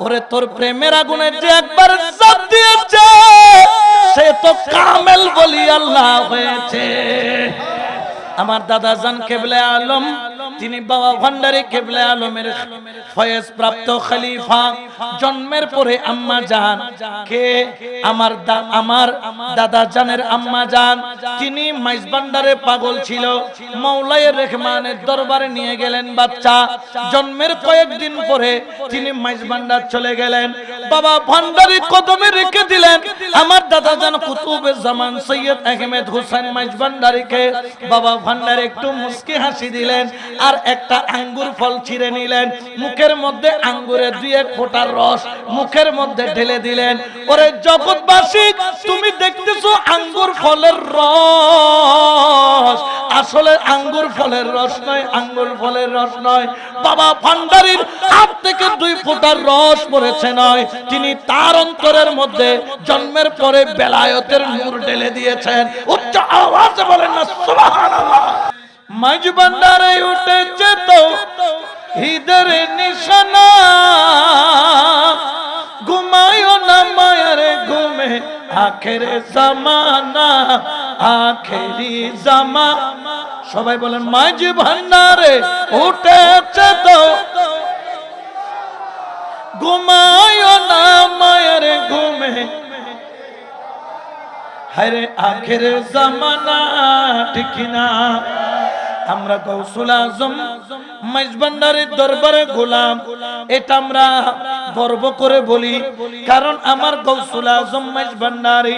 ওরে তোর প্রেমের আগুনে যে একবার ঝাঁপ দিয়েছে সে তো কামেল বলি আল্লাহ হয়েছে। আমার দাদা জান কেবলে আলম, তিনি বাবা ভান্ডারী কেবলে আলমের ফয়েজ প্রাপ্ত খলিফা। জন্মের পরে আম্মা জান কে আমার দাদা জানের আম্মা জান, তিনি মাইজ ভান্ডারে পাগল ছিল। মৌলাই রহমানের দরবারে নিয়ে গেলেন বাচ্চা। জন্মের কয়েকদিন পরে তিনি মাইজ ভান্ডার চলে গেলেন। বাবা ভান্ডারী কদমে রেখে দিলেন আমার দাদা জান কুতুবে জামান সৈয়দ আহমেদ হোসেন মাইজ ভান্ডারীকে। বাবা ভান্ডারী একটু মুস্কি হাসি দিলেন আর একটা আঙ্গুর ফল ছিঁড়ে নিলেন, মুখের মধ্যে আঙ্গুরের 2-1 ফোঁটা রস মুখের মধ্যে ঢেলে দিলেন। ওরে জগৎবাসী, তুমি দেখতেছো আঙ্গুর ফলের রস, আসলে আঙ্গুর ফলের রস নয়, আঙ্গুর ফলের রস নয়। বাবা ভান্ডারীর হাত থেকে 2 ফোঁটা রস পড়েছে নয়, তিনি তার অন্তরের মধ্যে জন্মের পরে বেলায়েতের নূর ঢেলে দিয়েছেন। উচ্চ আওয়াজে বলেন না সুবহানাল্লাহ। মাইজ ভান্ডারে উঠেছে তো ঈদের নিশানা, ঘুমায়ো না মায়ের ঘুমে আখেরে জামানা, আখেরি জামা। সবাই বলেন মাইজ ভান্ডারে উঠেছে তো ঘুমায়ো না মায়ের ঘুমে, হায়রে আখেরে জামানা। ঠিক না? আমরা গৌসুল আজম মাইজ ভান্ডারীর দরবারে গোলাম, এটা আমরা গর্ব করে বলি, কারণ আমার গৌসুল আজম মাইজ ভান্ডারী,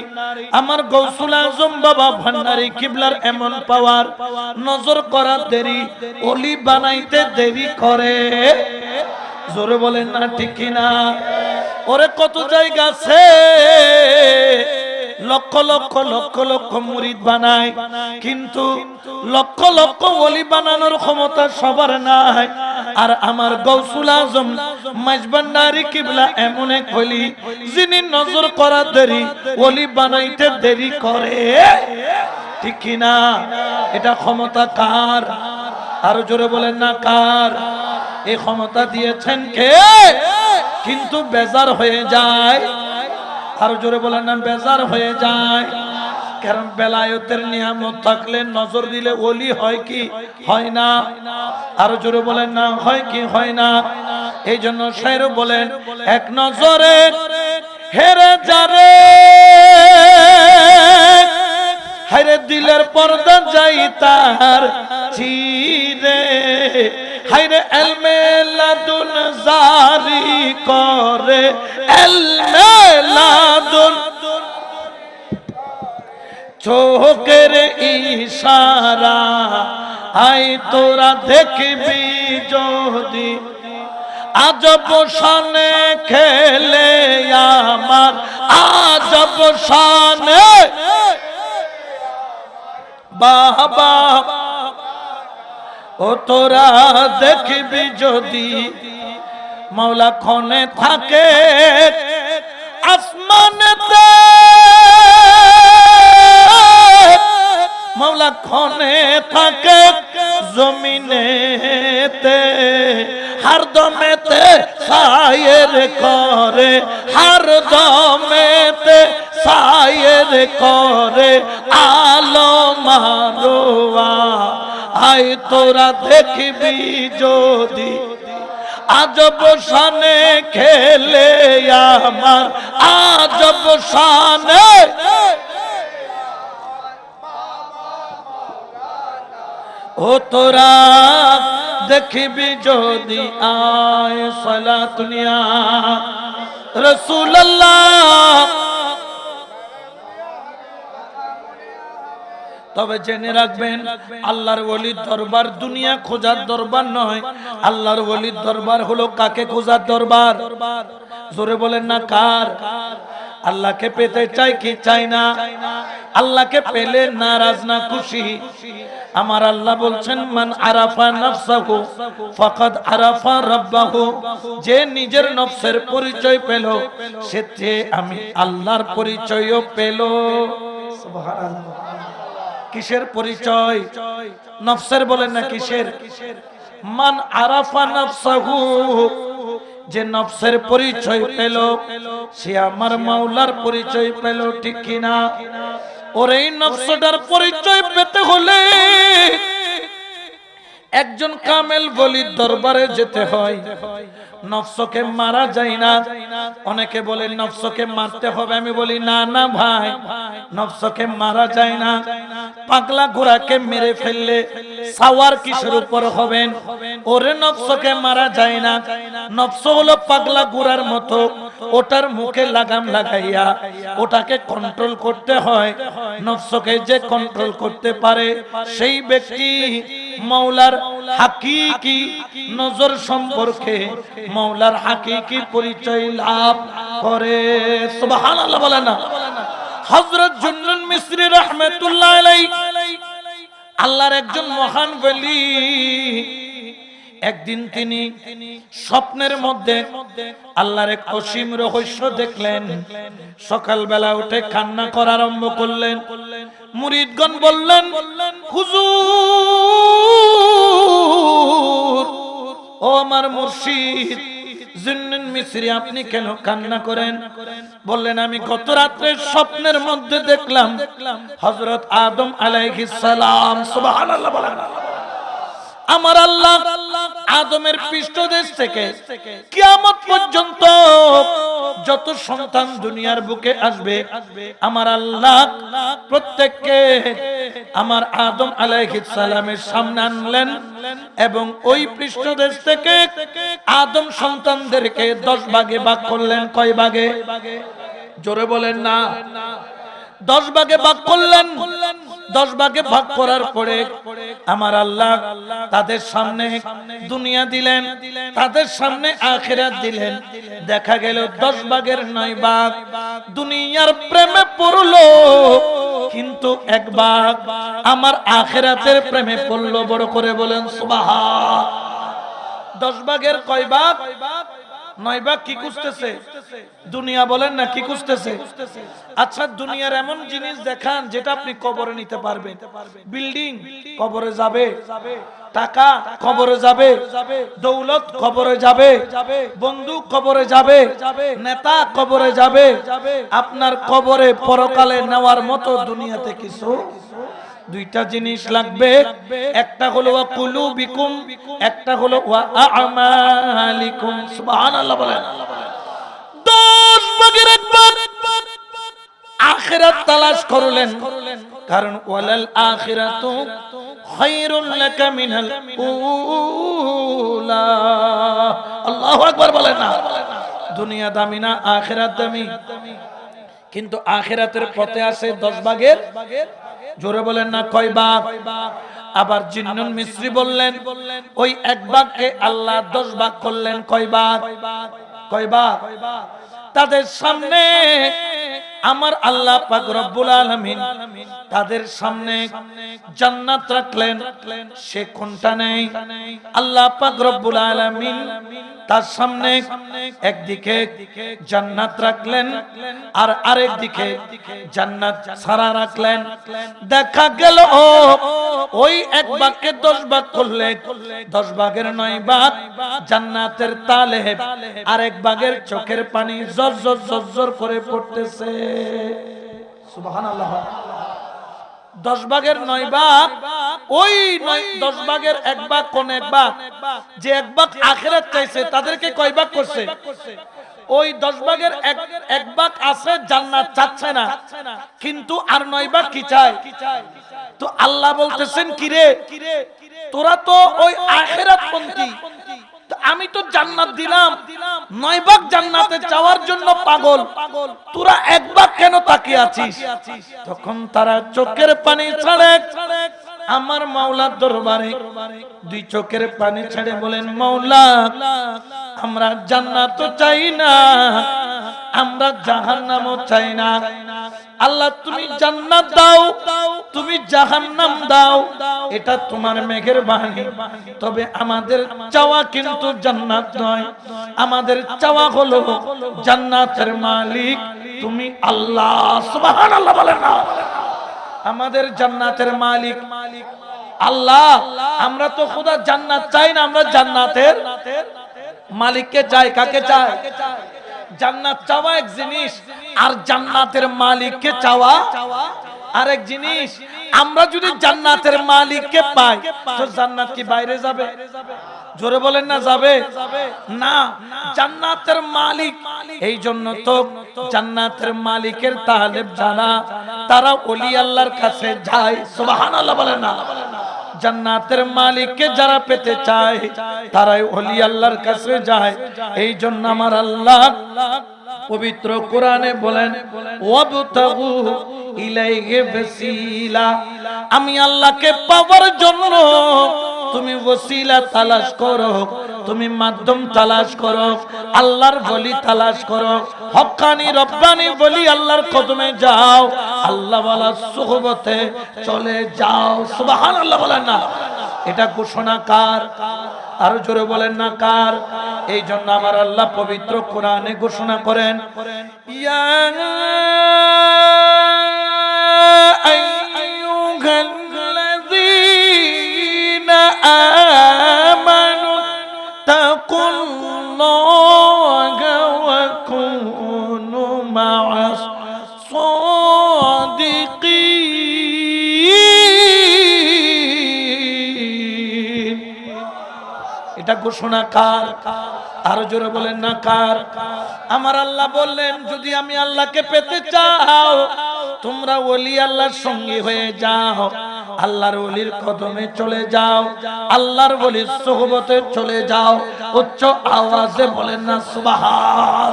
আমার গৌসুল আজম বাবা ভান্ডারী কিবলার এমন পাওয়ার, নজর করা দেরি ওলি বানাইতে দেরি করে। জোরে বলেন না ঠিক না? ওরে কত জায়গা আছে লক্ষ লক্ষ লক্ষ লক্ষ মুরিদ বানায়, কিন্তু লক্ষ লক্ষ ওলি বানানোর ক্ষমতা সবার নাই। আর আমার গৌসুল আজম মাইজ ভান্ডারী কিবলা এমন এক ওলি, যিনি নজর করা দেরি ওলি বানাইতে দেরি করে। ঠিক কি না? এটা ক্ষমতা কার? আরো জোরে বলেন না কার? এই ক্ষমতা দিয়েছেন কে? কিন্তু বেজার হয়ে যায়। আরো জোরে বলেন না বেজার হয়ে যায়। কারণ বেলায়েতের নিয়ামত থাকলে নজর দিলে ওলি হয় কি হয় না? আরো জোরে বলেন না হয় কি হয় না? এই জন্য শায়র বলেন এক নজরে হেরে যারে, হায়রে দিলের পর্দা যাই তার চিরে, হায়রে এলমে লাদুন জারি করে, এলমে লাদুন চোখের ইশারা, আই তোরা দেখবি যদি আজব শানে খেলে আমার, আজব শানে বাবা। ও তোরা দেখবি যদি মাওলা ক্ষণে থাকে আসমানেতে, মাওলা ক্ষণে থাকে জমিনেতে, হার দমেতে সায়ের করে, হার দমেতে সায়ের করে, আলো মারোয়া আই তোরা দেখবি যদি আজব শানে খেলে আমার, আজব শানে। ও তোরা দেখবি যদি আয় সালাতুনিয়া রাসূলুল্লাহ। তবে জেনে রাখবেন আল্লাহর ওলির দরবার দুনিয়া খোঁজার দরবার নয়, আল্লাহর ওলির দরবার হলো কাকে খোঁজার দরবার? জোরে বলেন না কার? আল্লাহকে পেতে চাই কি চাই না? আল্লাহকে পেলে নারাজ না খুশি? আমার আল্লাহ বলছেন মান আরাফা নাফসাহু ফাকাদ আরাফা রাব্বাহু, যে নিজের নফসের পরিচয় পেল সে আমি আল্লাহর পরিচয়ও পেল। সুবহানাল্লাহ। কিসের পরিচয়? নফসের বলেন না কিসের? মান আরাফা নাফসাহু, যে নফসের পরিচয় পেল সে আমার মাওলার পরিচয় পেল, ঠিক কিনা? ওর এই নফসটার পরিচয় পেতে হলে একজন কামেল বলির দরবারে যেতে হয়। নফসকে মারা যায় না। অনেকে বলে নফসকে মারতে হবে, আমি বলি না না ভাই, নফসকে মারা যায় না। পাগলা ঘোড়াকে মেরে ফেললে সাওয়ার কিসের উপর হবেন? ওরে নফসকে মারা যায় না। নফস হলো পাগলা ঘোড়ার মতো, ওটার মুখে লাগাম লাগাইয়া ওটাকে কন্ট্রোল করতে হয়। নফসকে যে কন্ট্রোল করতে পারে সেই ব্যক্তি মাওলার হাকিকি নজর সম্পর্কে মাওলার হাকিকি পরিচয় লাভ করে। সুবহানাল্লাহ বলেন না। হযরত জুন্নুন মিসরি রাহমাতুল্লাহ আলাইহি আল্লাহর একজন মহান ওলি। একদিন তিনি স্বপ্নের মধ্যে আল্লাহর এক অসীম রহস্য দেখলেন। সকালবেলা উঠে কান্না করা আরম্ভ করলেন। মুরিদগণ বললেন, হুজুর, ও আমার মুর্শিদ জুন্নুন মিসরি, আপনি কেন কান্না করেন? বললেন, আমি গত রাত্রে স্বপ্নের মধ্যে দেখলাম হযরত আদম আলাইহিস সালাম, সুবহানাল্লাহ বলেন, আমার আল্লাহ আদমের পৃষ্ঠদেশ থেকে কিয়ামত পর্যন্ত যত সন্তান দুনিয়ার বুকে আসবে আমার আল্লাহ প্রত্যেককে আমার আদম আলাইহিস সালামের সামনে আনলেন এবং ওই পৃষ্ঠদেশ থেকে আদম সন্তানদেরকে 10 ভাগে ভাগ করলেন। কয় ভাগে? জোরে বলেন না। 10 ভাগে ভাগ করলেন। 10 ভাগে ভাগ করার পরে আমার আল্লাহ তাদের সামনে দুনিয়া দিলেন, তাদের সামনে আখিরাত দিলেন। দেখা গেল 10 ভাগের 9 ভাগ দুনিয়ার প্রেমে পড়লো, কিন্তু 1 ভাগ আমার আখিরাতের প্রেমে পড়লো। বড় করে বলেন সুবহান। 10 ভাগের কয় ভাগ? 9 ভাগ। কি খুঁজতেছে? দুনিয়া। বলেন না, কি খুঁজতেছে? আচ্ছা, দুনিয়ার এমন জিনিস দেখান যেটা আপনি কবরে নিতে পারবেন। বিল্ডিং কবরে যাবে, টাকা কবরে যাবে, দৌলত কবরে যাবে, বন্ধু কবরে যাবে, নেতা কবরে যাবে। আপনার কবরে পরকালে নেওয়ার মতো দুনিয়াতে কিছু 2টা জিনিস লাগবে। একটা হলো ওয়া কুলুবিকুম, একটা হলো ওয়া আমালিকুম। সুবহানাল্লাহ বলেন। 10 ভাগের 1 ভাগ আখিরাত তালাশ করলেন, কারণ ওয়ালাল আখিরাতু খায়রুল লাকা মিনাল উলা। আল্লাহু আকবার বলেন না। দুনিয়া দামি না, আখিরাত দামি। কিন্তু আখিরাতের পথে আছে 10 ভাগের। জোরে বলেন না, কয় ভাগ? আবার জিন্নুন মিসরি বললেন, ওই 1 ভাগকে আল্লাহ 10 ভাগ করলেন। কয় ভাগ? কয় ভাগ? তাদের সামনে আমার আল্লাহ পাক রব্বুল আলামিন তাদের সামনে জান্নাত রাখলেন। সে কোনটা নেই? আল্লাহ পাক রব্বুল আলামিন তার সামনে একদিকে জান্নাত রাখলেন আর আরেক দিকে জান্নাত ছাড়া রাখলেন। দেখা গেল ওই 1 ভাগকে 10 ভাগ করলে 10 ভাগের 9 ভাগ জান্নাতের তালে, আরেক ভাগের চোখের পানি জর জর জর জর করে পড়তেছে। সুবহানাল্লাহ। 10 ভাগের 9 ভাগ, ওই 10 ভাগের 1 ভাগ কোন 1 ভাগ? যে 1 ভাগ আখিরাত চাইছে তাদেরকে কয় ভাগ করছে? ওই 10 ভাগের 1 ভাগ আছে জান্নাত চাচ্ছে না, কিন্তু আর 9 ভাগ কি চায়? তো আল্লাহ বলতেছেন, কিরে তোরা তো ওই আখিরাতপন্থী, আমি তো জান্নাত দিলাম, 9 ভাগ জান্নাতে যাওয়ার জন্য পাগল, তোরা 1 ভাগ কেন তাকিয়ে আছিস? তখন তারা চোখের পানি ছাড়ে আমার মাওলার দরবারে 2 চোখের পানি ছেড়ে বলেন, মাওলা আমরা জান্নাত চাই না, আমরা জাহান্নামও চাই না। আল্লাহ তুমি জান্নাত দাও, তুমি জাহান্নাম দাও, এটা তোমার মেঘের বাণী। তবে আমাদের চাওয়া কিন্তু জান্নাত নয়, আমাদের চাওয়া হলো জান্নাতের মালিক তুমি আল্লাহ। সুবহানাল্লাহ বলেন না। আমাদের জান্নাতের মালিক আল্লাহ। আমরা তো খোদা জান্নাত চাই না, আমরা জান্নাতের মালিককে চায়, কাকে চায়? জান্নাত চাওয়া এক জিনিস, আর জান্নাতের মালিককে চাওয়া আরেক জিনিস। আমরা যদি জান্নাতের মালিককে পাই তো জান্নাত কি বাইরে যাবে? জোরে বলেন না যাবে না। জান্নাতের মালিক, এই জন্য তো জান্নাতের মালিকের তালেব যারা, তারা ওলি আল্লাহর কাছে যায়। সুবহানাল্লাহ বলেন না। জান্নাতের মালিককে যারা পেতে চায় তারাই ওলি আল্লাহর কাছে যায়। এই জন্য আমার আল্লাহ পবিত্র কোরআনে বলেন, ওয়াবতাগু ইলাইহি ওয়াসিলা, আমি আল্লাহকে পাওয়ার জন্য তুমি ওসিলা তালাশ করো, তুমি মাধ্যম তালাশ করো, আল্লাহর ওলি তালাশ করো, হক্কানি রব্বানি ওলি আল্লাহর কদমে যাও, আল্লাহ ওয়ালা সুহবতে চলে যাও। সুবহানাল্লাহ বলেন না। এটা ঘোষণা কার? আরো জোরে বলেন না কার? এই জন্য আমার আল্লাহ পবিত্র কোরআনে ঘোষণা করেন, ইয়া আইয়ুহাল্লাযীনা আমানু তাকুল্লাহা ওয়া কুনু মা'আস সাদিকিন। এটা ঘোষণা কার? আরো জোরে বলেন না কার? আমার আল্লাহ বললেন, যদি আমি আল্লাহকে পেতে চাও তোমরা ওলি আল্লাহর সঙ্গী হয়ে যাও, আল্লাহর ওলির কদমে চলে যাও, আল্লাহর ওলির সোহবতে চলে যাও। উচ্চ আওয়াজে বলেন না সুবহান।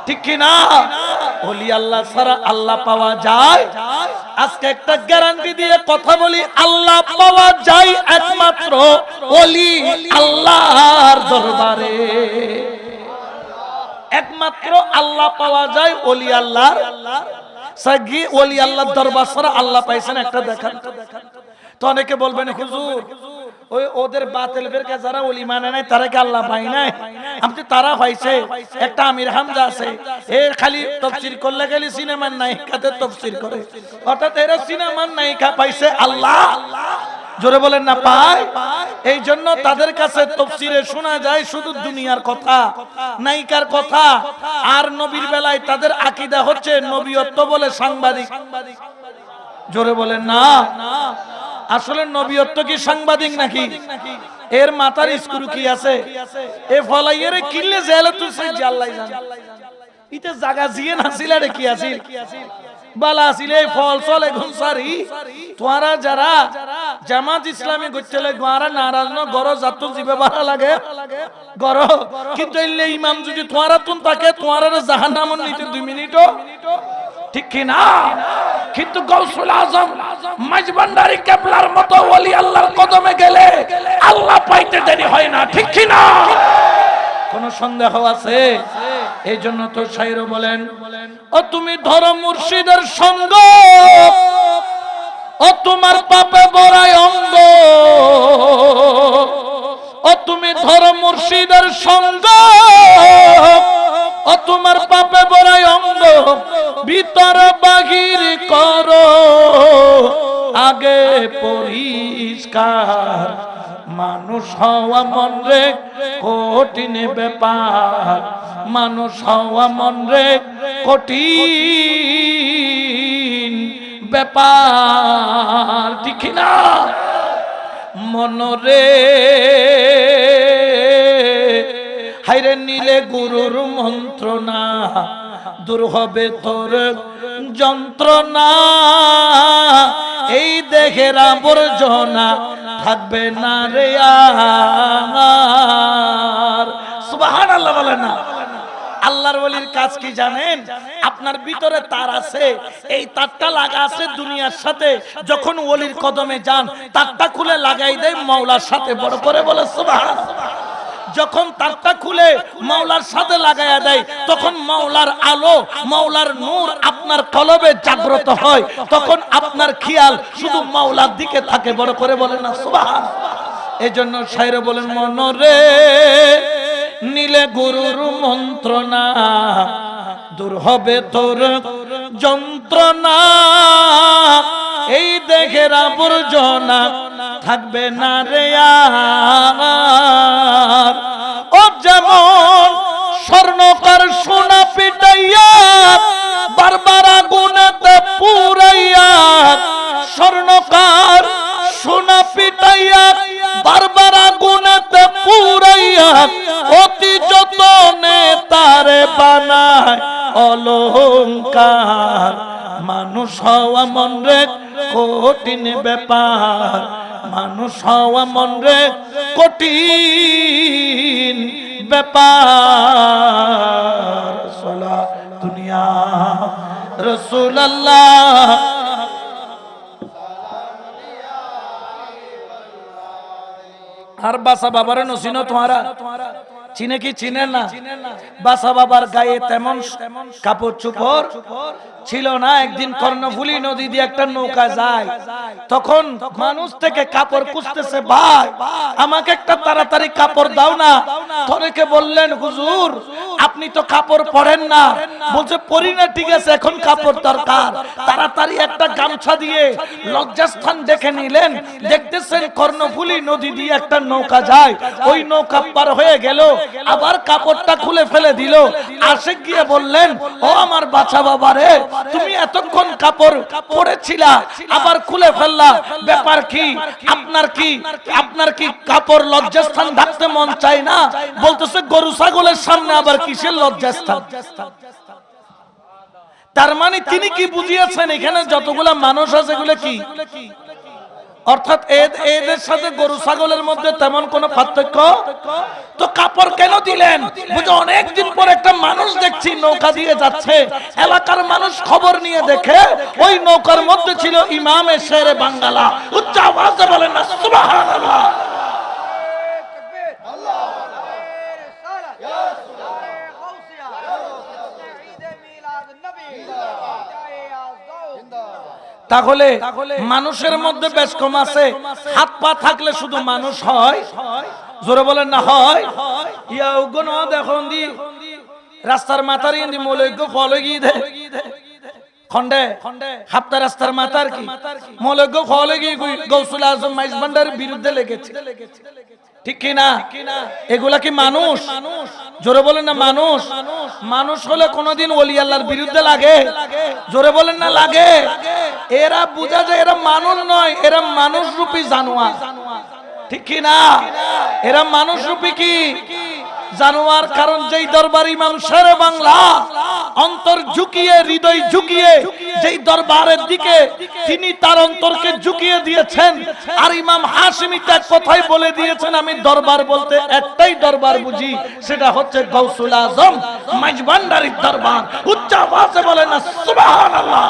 ঠিক কি না? ওলি আল্লাহ ছাড়া আল্লাহ পাওয়া যায়? আজকে একটা গ্যারান্টি দিয়ে কথা বলি, আল্লাহ পাওয়া যায় একমাত্র ওলি আল্লাহর দরবারে। একমাত্র আল্লাহ পাওয়া যায় ওলি আল্লাহর সাগি। ওলি আল্লাহর দরবার ছাড়া আল্লাহ পাইছেন একটা দেখান। তো অনেকে বলবেন, হুজুর ওই ওদের বাতিল ফিরকা যারা ওলি মানে নাই তারা কি আল্লাহ পায় নাই? আপনি তারা পাইছে। একটা আমির হামজা আছে, এ খালি তাফসীর করলে খালি সিনেমার নায়িকাতে তাফসীর করে, অর্থাৎ এরা সিনেমার নায়িকা পাইছে আল্লাহ। জোরে বলেন না পায়? এই জন্য তাদের কাছে তাফসীরে শোনা যায় শুধু দুনিয়ার কথা, নায়িকার কথা। আর নবীর বেলায় তাদের আকীদা হচ্ছে নবিয়ত্ব বলে সাংবাদিক। জোরে বলেন না। আসলে নবিয়ত্ব কি সাংবাদিক নাকি? এর মাথার স্ক্রু কি আছে? এ ফলাইয়ের কিনলে জেলে তুই সে আল্লাহ জানে। ইতে জায়গা জিয়ে নাছিল রে কি আছিল? বালা আছিল এই ফল চলে ঘুমসারি। তোরা যারা জামাত ইসলামী গচ্চলে গোয়ারা নারাজ ন গরো জাত জিবে বাড়া লাগে গরো, কিন্তু এলে ইমাম যদি তোরা তুন তাকে তোরা জাহান্নামে নিতে 2 মিনিটও ঠিক কি না? কিন্তু গাউসুল আজম মাইজভান্ডারী কেবলার মতো ওলি আল্লাহর কদমে গেলে আল্লাহ পাইতে দেরি হয় না। ঠিক কি না? কোন সন্দেহ আছে? এই জন্য তো শায়র বলেন, ও তুমি ধরো মুর্শিদের সঙ্গ, ও তোমার পাপে বড়াই অঙ্গ। ও তুমি ধরো মুর্শিদের সঙ্গ, ও তোমার পাপে বড়াই অঙ্গ। ভিতর বাহির করো আগে পরিষ্কার। মানুষ হওয়া মন রে কঠিন ব্যাপার, মানুষ হওয়া মন রে কঠিন ব্যাপার। ঠিক না? মনরে হাইরে নিলে গুরুর মন্ত্রণা, দূর হবে তোর যন্ত্রণা। এই দেহের আবর্জনা থাকবে না রে আর। সুবহানাল্লাহ বলেন না। আল্লাহর ওলির কাজ কি জানেন? আপনার ভিতরে তার আছে, এই তারটা লাগা আছে দুনিয়ার সাথে। যখন ওলির কদমে যান তারটা খুলে লাগাই দেয় মাওলার সাথে। বড় করে বলে সুবহানাল্লাহ। যখন তারটা খুলে মাওলার সাথে লাগায়া দেয় তখন মাওলার আলো, মাওলার নূর আপনার কলবে জাগ্রত হয়। তখন আপনার খেয়াল শুধু মাওলার দিকে থাকে। বড় করে বলেন না সুবহানাল্লাহ। এজন্য শায়রে বলেন, মনরে নিলে গুরুর মন্ত্রণা, দূর হবে তোর যন্ত্রণা। এই দেহের আবর্জনা থাকবে না রে আর। ও যেমন বানায় অলংকার, মানুষ হওয়া মন রে কঠিন ব্যাপার, মানুষ হওয়া মন রে কঠিন ব্যাপার। সালা দুনিয়া রাসূলুল্লাহ আর বাসা বাবারে নসিনো তোমারা চিনে কি চিনে না? বাসা বাবার গায়ে তেমন কাপড় চোপড় ছিল না। একদিন কর্ণফুলী নদী দিয়ে একটা নৌকা যায়, তখন মানুষ থেকে কাপড় খুঁজতেছে, ভাই আমাকে একটা তাড়াতাড়ি কাপড় দাও না। তরেকে বললেন, হুজুর আপনি তো কাপড় পরেন না। বলছে পরি না, ঠিক আছে এখন কাপড় দরকার। তাড়াতাড়ি একটা গামছা দিয়ে লজ্জাস্থান দেখে নিলেন, দেখতেছেন কর্ণফুলী নদী দিয়ে একটা নৌকা যায়। ওই নৌকা পার হয়ে গেল, আবার কাপড়টা খুলে ফেলে দিল। আশিক গিয়ে বললেন, ও আমার বাছা বাবা রে, তুমি এতক্ষণ কাপড় পরেছিলা আবার খুলে ফেললা, ব্যাপার কি? আপনার কি কাপড় লজ্জাস্থান ঢাকতে মন চায় না? বলতেছে গরু ছাগলের সামনে আবার কিসের লজ্জাস্থান? তার মানে তিনি কি বুঝিয়েছেন, এখানে যতগুলা মানুষ আছে এগুলো কি? অর্থাৎ এদের সাথে গরু ছাগলের মধ্যে তেমন কোনো পার্থক্য তো। কাপড় কেন দিলেন? বুঝে অনেকদিন পর একটা মানুষ দেখছি নৌকা দিয়ে যাচ্ছে। এলাকার মানুষ খবর নিয়ে দেখে ওই নৌকার মধ্যে ছিল ইমামে শেরে বাঙ্গালা। উচ্চ আওয়াজে বলেন না সুবহানাল্লাহ। তাহলে মানুষের মধ্যে বেশ কম আছে। হাত পা থাকলে শুধু মানুষ হয়? জোরে বলেন না হয়? ইয়া উগন দেখুন দি রাস্তার মাথার ইন্দি মৌলজ্ঞ ফল গিয়ে দে খন্ডে হাপ্তা রাস্তার মাথার কি মৌলজ্ঞ ফল গিয়ে গৌসুল আজম মাইজ ভান্ডারের বিরুদ্ধে লেগেছে, ঠিক কি না? এগুলা কি মানুষ? জোরে বলেন না মানুষ? মানুষ হলে কোনোদিন ওলি আল্লাহর বিরুদ্ধে লাগে? জোরে বলেন না লাগে? এরা বুঝা যায় এরা মানুষ নয়, এরা মানুষ রূপী জানোয়ার, ঠিক কি না? এরা মানুষ রূপী কি জানোয়ার। কারণ যেই দরবার ইমাম শেরে বাংলা অন্তর ঝুঁকিয়ে হৃদয় ঝুঁকিয়ে যেই দরবারের দিকে তিনি তার অন্তরকে ঝুঁকিয়ে দিয়েছেন, আর ইমাম হাশিমি তার কথাই বলে দিয়েছেন, আমি দরবার বলতে একটাই দরবার বুঝি, সেটা হচ্ছে গৌসুল আজম মাইজ ভান্ডারীর দরবার। উচ্চ আওয়াজে বলেন না সুবহানাল্লাহ।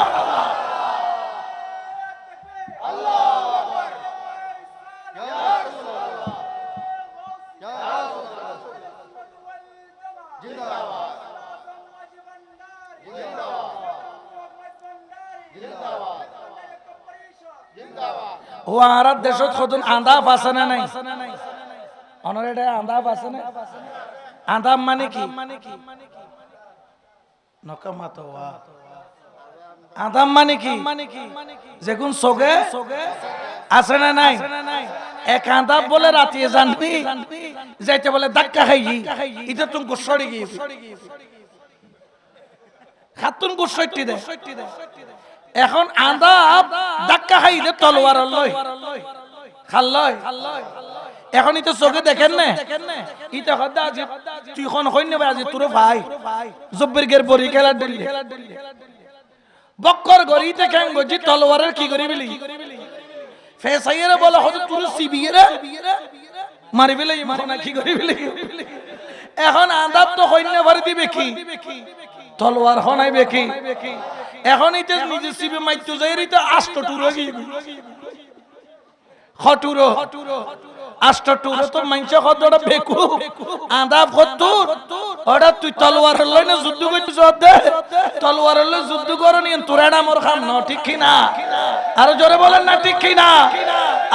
ও আর দেশত কতন আন্দাফ আছে না নাই? অনরেডে আন্দাফ আছে না? আন্দাফ মানে কি? নকামাত ওয়া আদাম মানে কি? যেগুন সগে আছে না নাই? এক আদাব বলে রাতিয়ে জানবি যাইতে বলে ধাক্কা খাই এটা তুমি গোসড়ি গিয়ে খাতুন গোসড়টি দে। এখন আদাব ধাক্কা খাই দে তলোয়ার লয় খাল্লয়। এখন ইতো চোখে দেখেন না, ইটা হদ্দা আজি তুই খন হই নেবে আজি তোর ভাই জব্বির গের বড়ি খেলা দিলি বক্কর গরিতে কেন গজি তলোয়ারের কি করি বিলি ফেসাইরে বলে হয়তো তোর সিবিরে মারি বিলে না কি করি বিলি। এখন আদাব তো হইনে ভরি দিবে কি তলোয়ার হনাইবে কি? এখন ইতে নিজে সিবি মাইতো যাইরিতে আষ্ট টুরো গিয়ে খটুরো আষ্টটুরো তো মাইনছে কতটা বেকু আদাব কতর ওটা তুই তলোয়ার লই না যুদ্ধ করছিস দে তলোয়ার লই যুদ্ধ করনি তোরাডা মোর খাম ন, ঠিক কি না? আর জোরে বলেন না ঠিক কি না?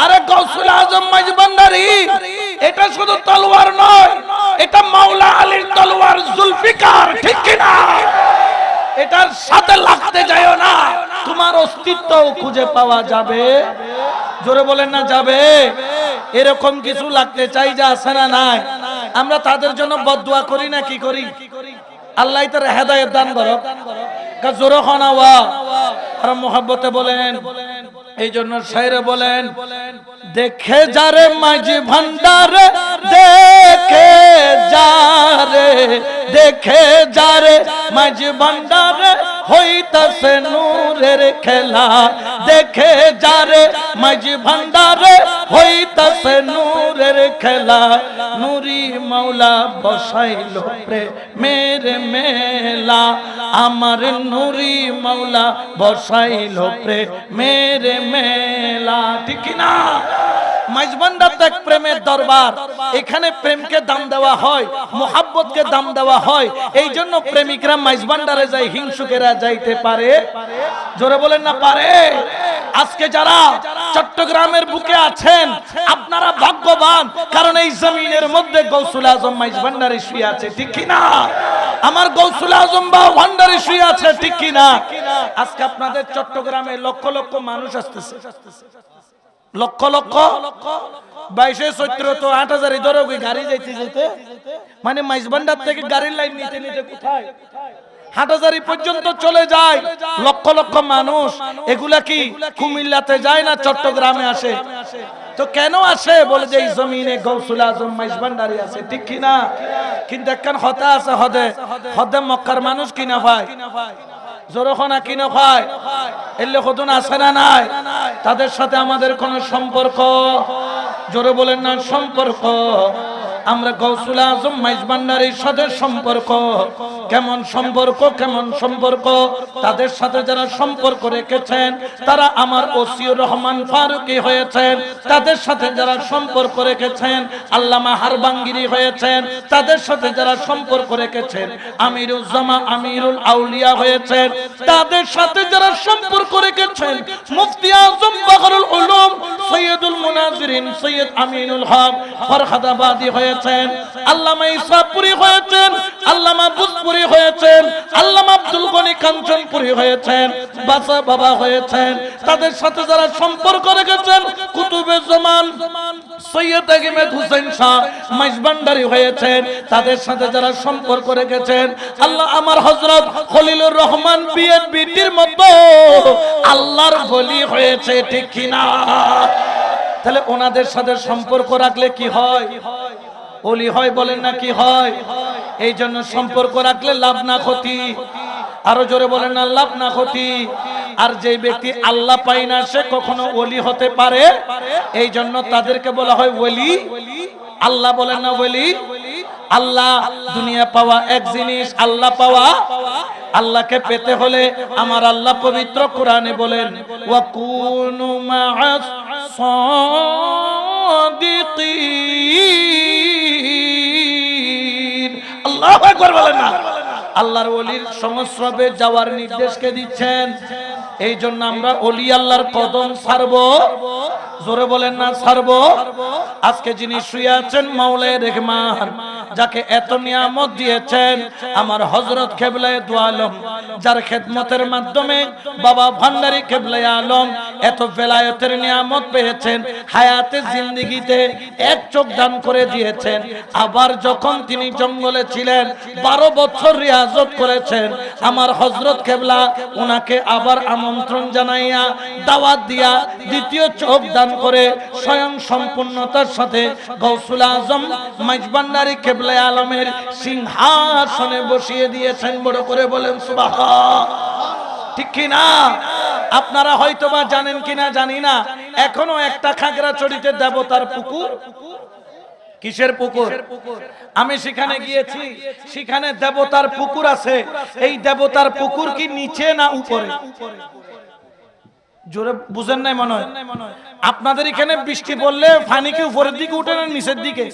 আরে গৌসুল আজম মাইজ ভান্ডারী এটা শুধু তলোয়ার নয়, এটা মাওলা আলীর তলোয়ার জুলফিকার, ঠিক কি না? এটার সাথে লাগতে যায়ও না, তোমার অস্তিত্ব খুঁজে পাওয়া যাবে। জোরে বলেন না যাবে? এরকম কিছু লাগতে চাই যে আছে না নাই? আমরা তাদের জন্য বদদুয়া করি না কি করি? আল্লাহ তার হেদায়েত দান করুক। জোরে খানাওয়া আর মোহাব্বতে বলেন। এই জন্য শায়রে বলেন, দেখে যারে মাঝি ভান্ডারে দেখে যারে দেখে যারে মাঝ ভান্ডারে হইতাছে নূরের খেলা দেখে যারে মাঝ ভান্ডারে হইতাছে নূরের খেলা নুরি মাওলা বসাইলো প্রেমের মেলা আমার নুরি মাওলা বসাইলো প্রেমের মেলা ঠিক না মাইজবান্ডার তো এক প্রেমের দরবার এখানে প্রেমকে দাম দেওয়া হয় মোহাব্বতকে দাম দেওয়া হয় এই জন্য প্রেমিকরা মাইজবান্ডারে যায় হিংসুকেরা যাইতে পারে জোরে বলেন না পারে আজকে যারা চট্টগ্রামের বুকে আছেন আপনারা ভাগ্যবান কারণ এই জমিনের মধ্যে গৌসুল আজম মাইজবান্ডারে শুয়ে আছে ঠিক কি না আমার গৌসুল আজম বা ভান্ডারে শুয়ে আছে ঠিক কি না আজকে আপনাদের চট্টগ্রামে লক্ষ লক্ষ মানুষ আসতেছে লক্ষ লক্ষ 22 চৈত্র তো 8000 ধরে গাড়ি যাইতে যেতে মানে মাইজবান্ডার থেকে গাড়ির লাইন নিতে নিতে কোথায় হাটহাজারী পর্যন্ত চলে যায় লক্ষ লক্ষ মানুষ এগুলা কি কুমিল্লাতে যায় না চট্টগ্রামে আসে তো কেন আসে বলে যে এই জমিনে গৌসুল আজম মাইজবান্ডারি আছে ঠিক কি না কিন্তু একখান হতা আছে হদে হদে মক্কার মানুষ কিনা ভাই জোরখনা কিনা ভাই এলে কতন আছে না নাই তাদের সাথে আমাদের কোনো সম্পর্ক জোরে বলেন না সম্পর্ক আমরা গৌসুল আজম মাইজবান্ডারির সাথে সম্পর্ক কেমন সম্পর্ক তাদের সাথে যারা সম্পর্ক রেখেছেন তারা আমার ওসিউর রহমান ফারুকী হয়েছেন তাদের সাথে যারা সম্পর্ক রেখেছেন আল্লামা হারবাঙ্গিরি হয়েছেন তাদের সাথে যারা সম্পর্ক রেখেছেন আমিরুজ্জামান আমিরুল আউলিয়া হয়েছেন তাদের সাথে যারা সম্পর্ক রেখেছেন মুফতি আজম বখরুল উলুম সৈয়দুল মুনাজিরিন সৈয়দ আমিনুল হক ফরহাদাবাদী হয়েছেন আল্লামা ইসরাপুরি হয়েছেন আল্লামা বুজপুরি হয়েছেন আল্লামা আব্দুল গনি কাঞ্চনপুরি হয়েছেন বাসা বাবা হয়েছেন তাদের সাথে যারা সম্পর্ক রেখেছেন কুতুবে জামান সৈয়দ আহমেদ হোসেন শাহ মাইজবান্ডারি হয়েছেন তাদের সাথে যারা সম্পর্ক রেখেছেন আল্লাহ আমার হযরত খলিলুর রহমান বিএনপির মতো আল্লাহর ওলি হয়েছে ঠিক কি না তাহলে ওনাদের সাথে সম্পর্ক রাখলে কি হয় ওলি হয় বলেন না কি হয় এই জন্য সম্পর্ক রাখলে লাভ না ক্ষতি আরো জোরে বলেন না লাভ না ক্ষতি আর যে ব্যক্তি আল্লাহ পায় না সে কখনো ওলি হতে পারে এই জন্য তাদেরকে বলা হয় ওলি আল্লাহ বলেন না ওলি আল্লাহ দুনিয়া পাওয়া এক জিনিস আল্লাহ পাওয়া আল্লাহকে পেতে হলে আমার আল্লাহ পবিত্র কোরআনে বলেন ওয়াকুনু মা'আস সাদিকিন আল্লাহু আকবার বলেন না আল্লাহর ওলির সংস্রবে যাওয়ার নির্দেশকে দিচ্ছেন এই জন্য আমরা ওলি আল্লাহর কদম ছাড়বো জোরে বলেন না ছাড়বো আজকে যিনি শুয়ে আছেন মাওলায়ে রহমান যাকে এত নিয়ামত দিয়েছেন আমার হযরত কেবলায়ে দু আলম যার খেদমতের মাধ্যমে বাবা ভান্ডারী কেবলায়ে আলম এত বেলায়েতের নিয়ামত পেয়েছেন হায়াতে জিন্দেগিতে এক চোখ দান করে দিয়েছেন আবার যখন তিনি জঙ্গলে ছিলেন 12 বছর রিয়াজত করেছেন আমার হযরত কেবলা উনাকে আবার আমন্ত্রণ জানাইয়া দাওয়াত দিয়া দ্বিতীয় চোখ দান করে স্বয়ং সম্পূর্ণতার সাথে গৌসুল আজম মাইজবান্ডারী কেবলায়ে আলমের সিংহাসনে বসিয়ে দিয়েছেন বড় করে বলেন সুবহান ঠিক কি না আপনারা হয়তোবা জানেন কিনা জানি না এখনো একটা খাগড়াছড়িতে দেবতার পুকুর কিসের পুকুর আমি সেখানে গিয়েছি সেখানে দেবতার পুকুর আছে এই দেবতার পুকুর কি নিচে না উপরে জোরে বুঝেন নাই মনে হয় আপনাদের এখানে বৃষ্টি পড়লে পানি কি উপরের দিকে উঠে না নিচের দিকে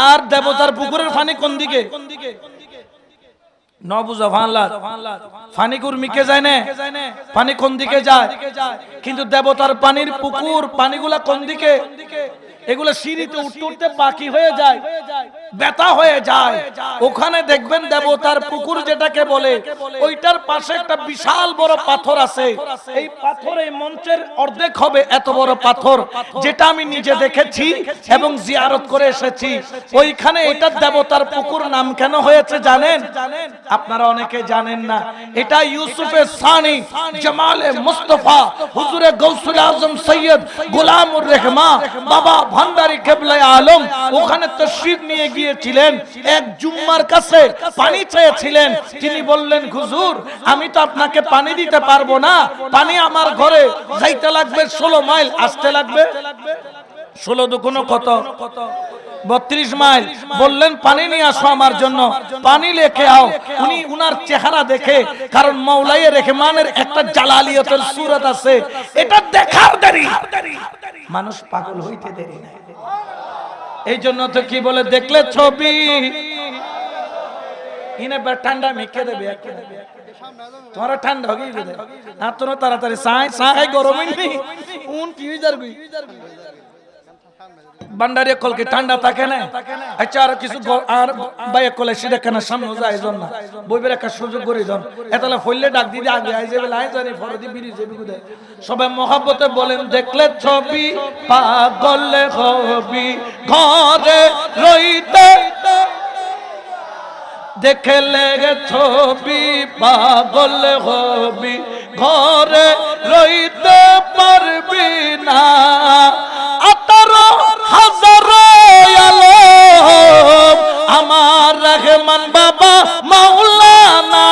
আর দেবতার পুকুরের পানি কোন দিকে ন বুঝা ভাঙলা পানি কুর্মিকে যায় না পানি কোন দিকে যায় কিন্তু দেবতার পানির পুকুর পানিগুলা কোন দিকে এগুলা সিঁড়িতে উঠতে উঠতে বাকি হয়ে যায় ব্যথা হয়ে যায়। ওখানে দেখবেন দেবতার পুকুর যেটাকে বলে, ওইটার পাশে একটা বিশাল বড় পাথর আছে। এই পাথর এই মঞ্চের অর্ধেক হবে এত বড় পাথর, যেটা আমি নিজে দেখেছি এবং জিয়ারত করে এসেছি। ওইখানে এটার দেবতার পুকুর নাম কেন হয়েছে জানেন? আপনারা অনেকে জানেন না। এটা ইউসুফে সানি জামালে মুস্তাফা হুজুরে গৌসুল আজম সৈয়দ গোলামুর রহমা বাবা ভান্ডারী কেবলায়ে আলম ওখানে তশরিফ নিয়ে গিয়েছিলেন। এক জুম্মার কাছে পানি চেয়েছিলেন। তিনি বললেন, হুজুর আমি তো আপনাকে পানি দিতে পারবো না, পানি আমার ঘরে যাইতে লাগবে 16 মাইল, আসতে লাগবে 16 দুগুণ কত, 32 মাইল। বললেন পানি নিয়ে আসো আমার জন্য, পানি লেকে আও। উনি উনার চেহারা দেখে, কারণ মৌলাই রহমানের একটা জালালিয়তের সূরত আছে, এটা দেখার দেরি মানুষ পাগল হইতে দেরি নাই। এই জন্য তো কি বলে, দেখলে ছবি ইনে ঠান্ডা মেখে দেবে, তোমার ঠান্ডা হয়ে যাবে না, তোরা তাড়াতাড়ি সাই গরমই নেই উন কি যারবি বান্ডারে কলকে ঠান্ডা থাকে না। আচ্ছা আর কিছু আর বাইরে কলে সেটা কেন সামনে যায় জন না বইবের একটা সুযোগ করে জন এতলা ফইলে ডাক দিদি আগে আই যাবে লাই জানি ফরদি বিড়ি যাবে গুদে সবাই মহব্বতে বলেন, দেখলে ছবি পাগল হবি ঘরে রইতে, দেখলে ছবি পাগল হবি ঘরে রইতে পারবি না। 18,000 আলম আমার রহমান বাবা মাওলানা,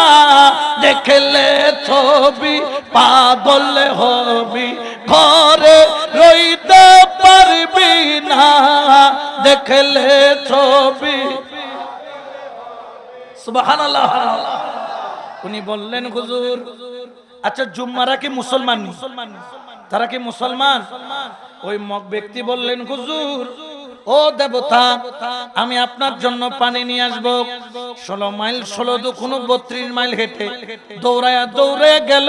দেখলে ছবি পাগল হবি ঘরে রইতে পারবি না, দেখলে ছবি। সুবহানাল্লাহ। উনি বললেন, হুজুর আচ্ছা জুম্মারা কি মুসলমান? তারা কি মুসলমান? ওই মগ ব্যক্তি বললেন, হুজুর ও দেবতা আমি আপনার জন্য পানি নিয়ে আসবো। 16 মাইল 16 দুগুণ 32 মাইল হেঁটে দৌড়ায়া দৌড়ায়া গেল,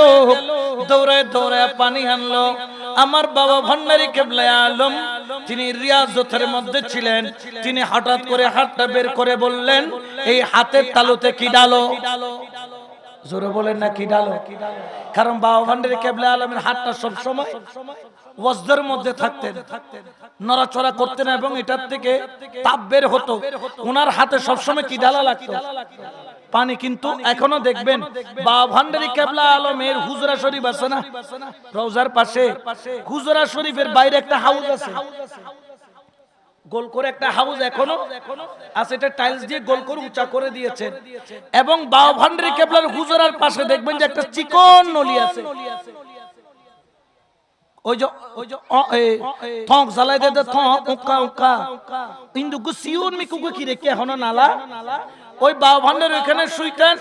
দৌড়ায় দৌড়ায় পানি আনলো। আমার বাবা ভান্ডারী কেবলায়ে আলম তিনি রিয়াজতের মধ্যে ছিলেন। তিনি হঠাৎ করে হাতটা বের করে বললেন, এই হাতের তালুতে কি ডালো? জোরে বলেন না কি ডালো? কারণ বাবা ভান্ডারী কেবলায়ে আলমের হাতটা সব সময় ওয়াজদের মধ্যে থাকতেন, নড়াচড়া করতেন এবং এটার থেকে তাপ বের হতো। ওনার হাতে সবসময় কি ডালা লাগতো? পানি। কিন্তু এখনো দেখবেন বাবা ভান্ডারী কেবলায়ে আলমের হুজরা শরীফ আছে না, রওজার পাশে হুজরা শরীফের বাইরে একটা হাউজ আছে, গোল করে একটা হাউস এখনো আছে, এটা টাইলস দিয়ে গোল করে উঁচা করে দিয়েছেন। এবং বাবা ভান্ডারী কেবলার হুজরার পাশে দেখবেন যে একটা চিকন নলি আছে, ওই যে থক জ্বালাই দে থক উকা উকা ইন্দু গুসিউন মি কুকু কি রেখে এখনো নালা। ওই বাবা ভান্ডারী ওখানে শুইতেন,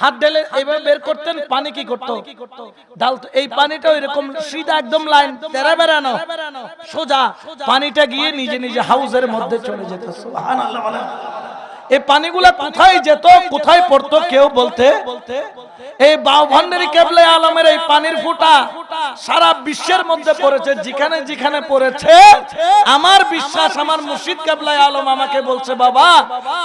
হাত ঢেলে এইভাবে বের করতেন, পানি কি করতো ঢালতো। এই পানিটা এরকম সিধা একদম লাইন তেরা বেরানো সোজা, পানিটা গিয়ে নিজে নিজে হাউসের মধ্যে চলে যেত। সুবহানাল্লাহ বলেন। এই পানিগুলা কোথায় যেত, কোথায় পড়তো কেউ বলতে? এই বাবা ভান্ডারী কেবলায়ে আলমের এই পানির ফোঁটা সারা বিশ্বের মধ্যে পড়েছে। যেখানে যেখানে পড়েছে আমার বিশ্বাস আমার মুর্শিদ কেবলায়ে আলম আমাকে বলছে, বাবা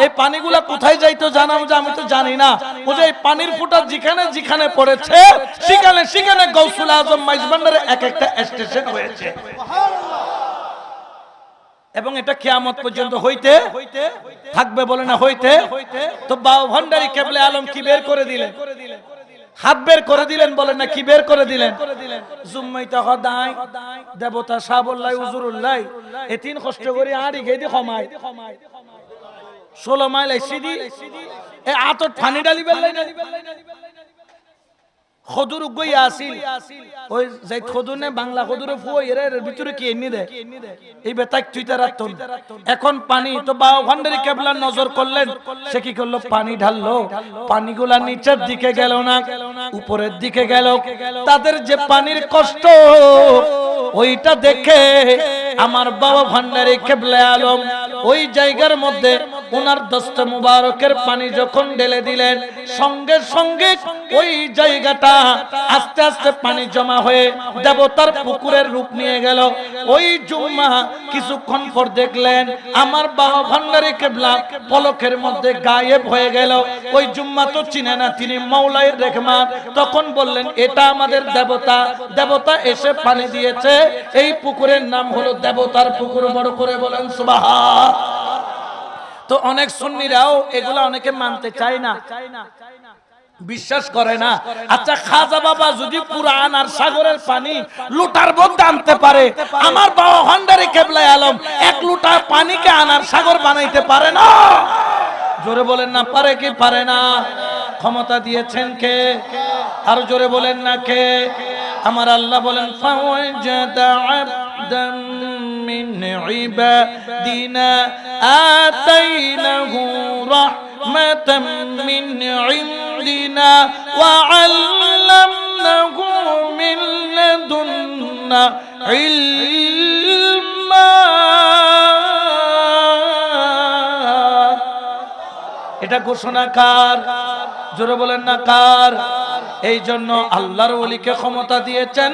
এই পানিগুলা কোথায় যাইতো জানাম যে আমি তো জানি না। ও যে এই পানির ফোঁটা যেখানে যেখানে পড়েছে সেখানে সেখানে গৌসুল আজম মাইজভান্ডারে এক একটা স্টেশন হয়েছে। এবং এটা কিয়ামত পর্যন্ত হইতে থাকবে, বলে না হইতে। তো বাবা ভান্ডারী কেবলায়ে আলম কি বের করে দিলেন? হাত বের করে দিলেন, বলেন না কি বের করে দিলেন? জুম্মাইতা হদাই দেবতা সাবুল্লাহ হুজুরুল্লাহ এতিন কষ্ট করে আড়ি গেদি খমাই 16 মাইল এসিদি এ আতর পানি ডালি বেলাই না খদুর গই আসিল। ওই যাই খদুর নে বাংলা খদুরে ফুয় এর ভিতরে কি এনে দেয় এই বেতাক তুইতা রাতন। এখন পানি তো বাবা ভান্ডারী কেবলা নজর করলেন, সে কি করলো? পানি ঢাললো। পানিগুলা নিচের দিকে গেল না, উপরের দিকে গেল। তাদের যে পানির কষ্ট ওইটা দেখে আমার বাবা ভান্ডারী কেবলায়ে আলম ওই জায়গার মধ্যে ওনার দস্তে মুবারকের পানি যখন ঢেলে দিলেন, সঙ্গে সঙ্গে ওই জায়গাটা আস্তে আস্তে পানি জমা হয়ে দেবতার পুকুরের রূপ নিয়ে গেল। ওই জুম্মা কিছুক্ষণ পর দেখলেন আমার বাবা ভান্ডারী কেবলা পলকের মধ্যে গায়েব হয়ে গেল। ওই জুম্মা তো চিনে না, তিনি মৌলাই রেহমান। তখন বললেন এটা আমাদের দেবতা, দেবতা এসে পানি দিয়েছে, এই পুকুরের নাম হলো দেবতার পুকুর। বড় করে বলেন সুবহান। তো অনেক সুন্নিরাও এগুলা অনেকে মানতে চায় না, বিশ্বাস করে না। আচ্ছা খাজা বাবা যদি পুরান আর সাগরের পানি লুটার মধ্যে আনতে পারে, আমার বাবা ভান্ডারী কেবলা আলম 1 লুটা পানিকে আনার সাগর বানাইতে পারে না? জোরে বলেন না পারে কি পারে না? ক্ষমতা দিয়েছেন কে? আর জোরে বলেন না কে? আমার আল্লাহ বলেন ফাওয়াজাদা আবদাম মিন ইবাদিনা আতাইনাহু রাহমাতাম মিন ইনদিনা ওয়া আল্লামনাহু মিন লাদুন্না ইলমা। এটা ঘোষণা কার? জোরে বলেন না কার? এই জন্য আল্লাহর ওলিকে ক্ষমতা দিয়েছেন।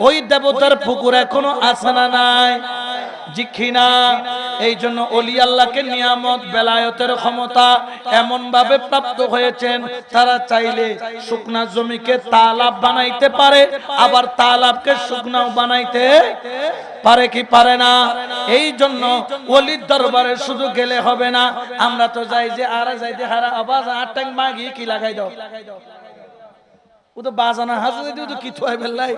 ওই দেবতার পুকুর এখনো আছে না নাই? জিখিনা। এই জন্য ওলি আল্লাহকে নিয়ামত বেলায়েতের ক্ষমতা এমন ভাবে প্রাপ্ত হয়েছেন, তারা চাইলে শুকনা জমিকে তালাব বানাইতে পারে, আবার তালাবকে শুকনাও বানাইতে পারে কি পারে না? এই জন্য ওলির দরবারে শুধু গেলে হবে না, আমরা তো যাই যে আর যাইতে হারা আওয়াজ আটটাং মাগি কি লাগাই দাও, ও তো বাজানা হাজুদে দিও তো কি থয় বেল্লাই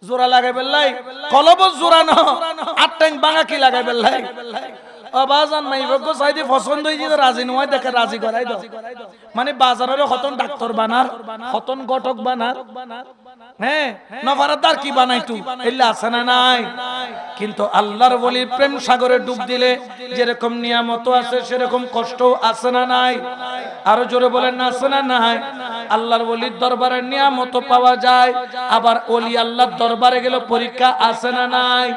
জোড়া লাগাই বেল্লাই, কলব জোড়া ন আটটাং বাঙা কি লাগাই বেল্লাই। বাজান মাই বগ্য চাইদি পছন্দ হইছি তো রাজি নয়, দেখে রাজি করাই দাও। মানে বাজারের হতন ডাক্তার বানার, হতন গটক বানার, হ্যাঁ নফারাদার কি বানাই তু এল্লা আছে না নাই? কিন্তু আল্লাহর ওলির প্রেম সাগরে ডুব দিলে যেরকম নিয়ামত আছে সেরকম কষ্টও আছে না নাই? আরো জোরে বলেন না আছে না নাই? আল্লাহর ওলির দরবারে নিয়ামত পাওয়া যায়, আবার ওলি আল্লাহর দরবারে গেলে পরীক্ষা আছে না নাই?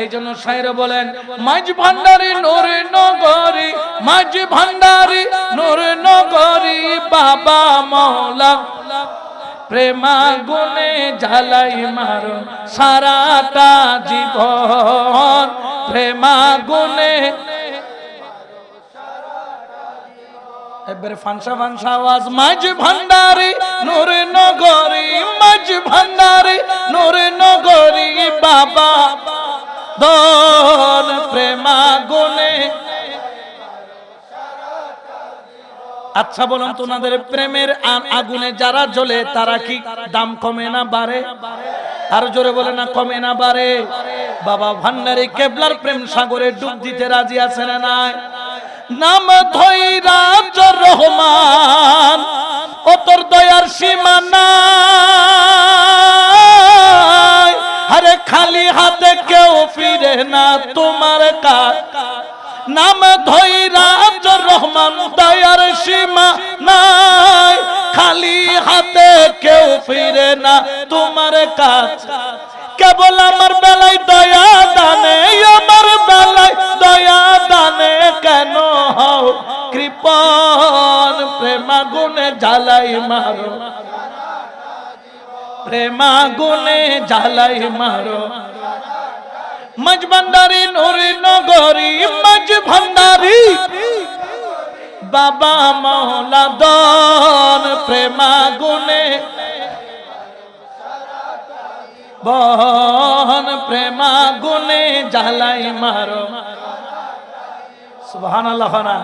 এই জন্য শায়র বলেন মাঝ ভান্ডারী নূরে নগরী, মাঝ ভান্ডারী নূরে নগরী বাবা মওলা প্রেমা গুনে জ্বালাই মারো সারাটা জীবন, প্রেমা গুনে। এবারে ফানসা ফানসা আওয়াজ মাঝ ভান্ডারী নূরে নগরী, মাঝ ভান্ডারী নূরে নগরী বাবা দন প্রেমা গুনে। আচ্ছা বলুন তো ওনাদের প্রেমের আগুনে যারা জ্বলে তারা কি দাম কমে না বাড়ে? আর জোরে বলে না কমে না বাড়ে? বাবা ভান্ডারী কেবলার প্রেম সাগরে ডুব দিতে রাজি আছে না নাই? নাম ধৈরাজ রহমান ও তোর দয়ার সীমা নাই, আরে খালি হাতে কেউ ফিরে না তোমার কাছে। নাম ধৈরাজ রহমান দয়ার সীমা নাই, খালি হাতে কেউ ফিরে না তোমার কাছে। কেবল আমার বেলায় দয়া দানে, আমার বেলায় দয়া দানে কেন হও কৃপণ, প্রেমাগুনে জ্বালাই মারো, প্রেমাগুনে জ্বালাই মারো। মাঝ ভান্ডারী নূরে নগরী, মাঝ ভান্ডারী বাবা মওলা দন প্রেমাগুনে বহন, প্রেমাগুনে জ্বালাই মারো। সুবহানাল্লাহ না?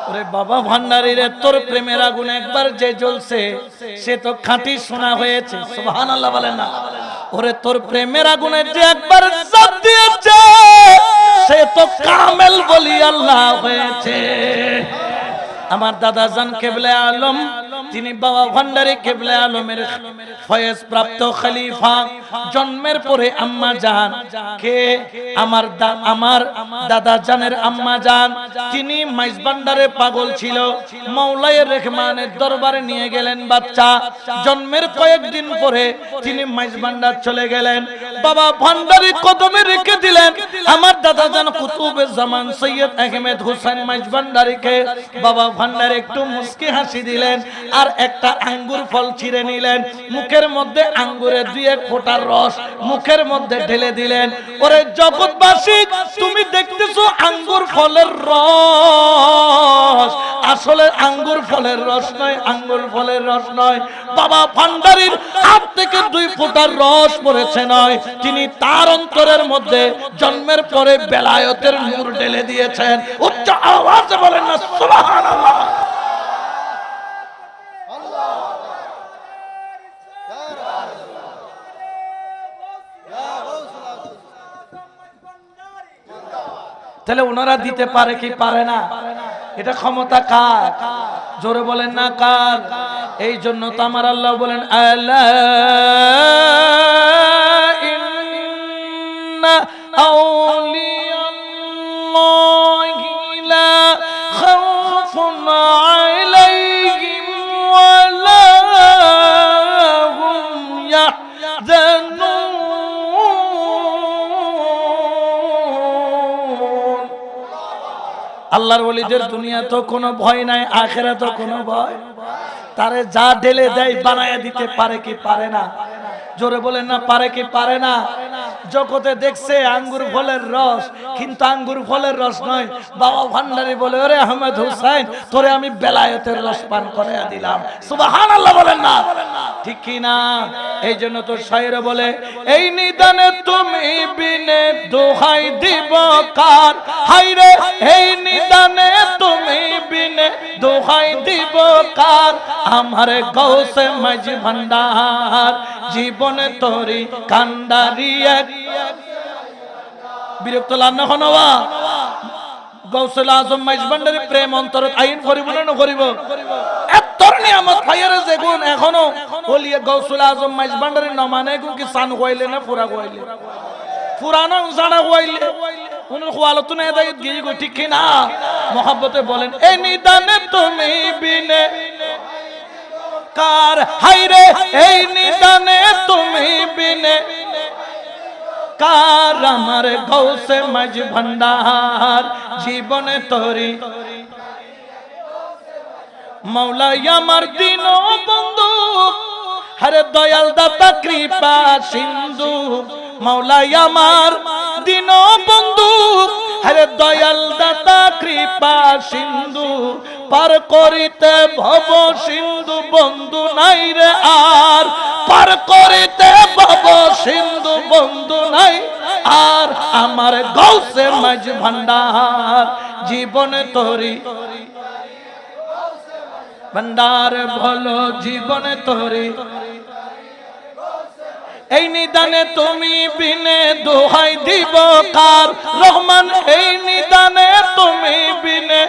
ওরে বাবা ভান্ডারী রে, তোর প্রেমের আগুন একবার যে জ্বলছে সে তো খাঁটি সোনা হয়েছে। সুবহানাল্লাহ বলেন না? ওরে তোর প্রেমের আগুনে যে একবার জাত দিয়েছে সে তো কামেল বলি আল্লাহ হয়েছে। আমার দাদা জান কেবলা আলম তিনি বাবা ভান্ডারী কেবলা আলমের ফয়েজ প্রাপ্ত খলিফা। জন্মের পরে আম্মা জান কে আমার দাদা জানের আম্মা জান, তিনি মাইজ ভান্ডারে পাগল ছিল। মাওলায়ে রহমানের দরবারে নিয়ে গেলেন বাচ্চা। জন্মের কয়েকদিন পরে তিনি মাইজ ভান্ডার চলে গেলেন। বাবা ভান্ডারী কদমে রেখে দিলেন আমার দাদা জান কুতুবে জামান সৈয়দ আহমেদ হোসেন মাইজ ভান্ডারীকে। বাবা ভান্ডারী একটু মুস্কি হাসি দিলেন আর একটা আঙ্গুর ফল ছিঁড়ে নিলেন। মুখের মধ্যে আঙ্গুরের 2-1 ফোঁটার রস মুখের মধ্যে ঢেলে দিলেন। ওরে জগৎবাসী, তুমি দেখতেছো আঙ্গুর ফলের রস, আসলে আঙ্গুর ফলের রস নয়, আঙ্গুর ফলের রস নয়। বাবা ভান্ডারীর হাত থেকে 2 ফোঁটার রস পড়েছে নয়, তিনি তার অন্তরের মধ্যে জন্মের পরে বেলায়েতের নূর ঢেলে দিয়েছেন। উচ্চ আওয়াজে বলেন না সুবহানাল্লাহ। তাহলে ওনারা দিতে পারে কি পারে না? এটা ক্ষমতা কার? জোরে বলেন না কার? এই জন্য তো আমার আল্লাহ বলেন আলা ইন্না আউলিয়াল্লাহি লা খাউফুন আলাইহিম ওয়া লা হুম ইয়াহজানুন। আল্লাহর ওলিদের দুনিয়া তো কোনো ভয় নাই, আখিরাতে কোনো ভয়। তারে যা ঢেলে দেয় বানায়া দিতে পারে কি পারে না? জোরে বলেন না পারে কি পারে না? জগতে দেখছে আঙ্গুর ফলের রস, কিন্তু আঙ্গুর ফলের রস নয়। বাবা ভান্ডারী বলে ওরে আহমেদ হুসাইন, তোরে আমি বেলায়েতের রস পান করাইয়া দিলাম। সুবহানাল্লাহ বলেন না? ঠিক কি না? এই জন্য তো শায়ের বলে এই নিদানে তুমি বিনে দোহাই দিব কার। হায়রে এই নিদানে তুমি বিনে দোহাই দিব কার। আমার গৌসে মাঝ ভান্ডার জীবনে তোরি কান্ডারি এক। বিরক্ত লান্না হনবা গৌসুল আজম মাইজ ভান্ডারী প্রেম অন্তর আইন করিব না নকরিব? এত নিয়ামত পাইয়ারে যে গুণ এখনো ওলিয়ে গৌসুল আজম মাইজ ভান্ডারী নমানে গুণ কি সান কইলে না পুরা কইলে? পুরানো জানা কইলে উনি খোয়ালত না দায়িত গিয়ে গো ঠিক কি না? মহব্বতে বলেন এই নিদানে তুমি বিনে কার। হায়রে এই নিদানে তুমি বিনে কার। আমার গৌসে মাঝ ভান্ডার জীবনে তোরি মৌলা আমার দিন বন্ধু। হরে দয়াল দাতা কৃপা সিন্ধু মৌলা আমার দিন বন্ধু। হরে দয়াল দাতা কৃপা সিন্ধু পার করিতে ভব সিন্ধু বন্ধু নাই রে আর। পার করিতে ভব সিন্ধু বন্ধু নাই আর। আমার গৌসে মাঝ ভান্ডার জীবনে তোরি ভান্ডার ভলো জীবনে তোরি। এই নিদানে তুমি বিনে দোহাই দিব কার। রহমান এই নিদানে তুমি বিনে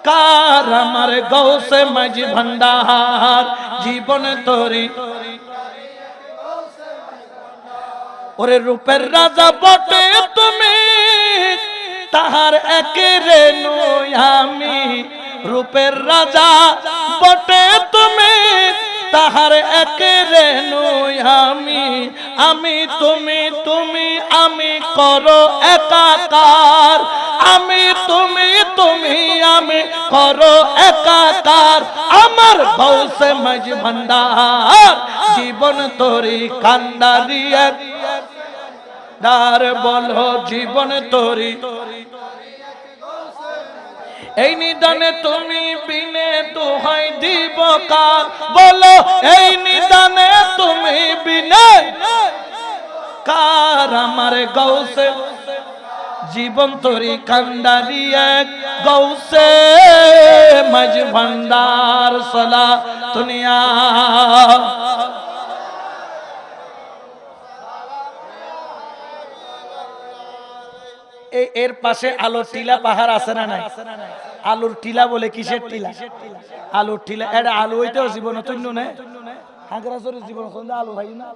কার। আমার গৌসে মাঝ ভান্ডার জীবনে তোরি। ওরে রূপের রাজা বটে তুমি তাহার একে রেণু আমি। রূপের রাজা বটে তুমি তাহার একে রেণু আমি। আমি তুমি তুমি আমি করো একাকার। আমি তুমি তুমি আমি করো একাকার। আমার গৌসে মাঝ ভান্ডার জীবন তোরি কান্ডারি এক। দার বলো জীবন তোরি এই নিদানে তুমি বিনে দোহাই দিব কার। বলো এই নিদানে তুমি বিনে কার। আমার গৌসে জীবন তোরি কান্ডারি এক। গৌসে মাঝ ভান্ডার সলা দুনিয়া। এর পাশে আলোর টিলা পাহাড় আছে না নাই? আলুর টিলা বলে কিসের টিলা? আলুর টিলা। এটা আলু হইতেও জীবন তৈন্য নেই, হাগরাসরের জীবন আলু ভাই না,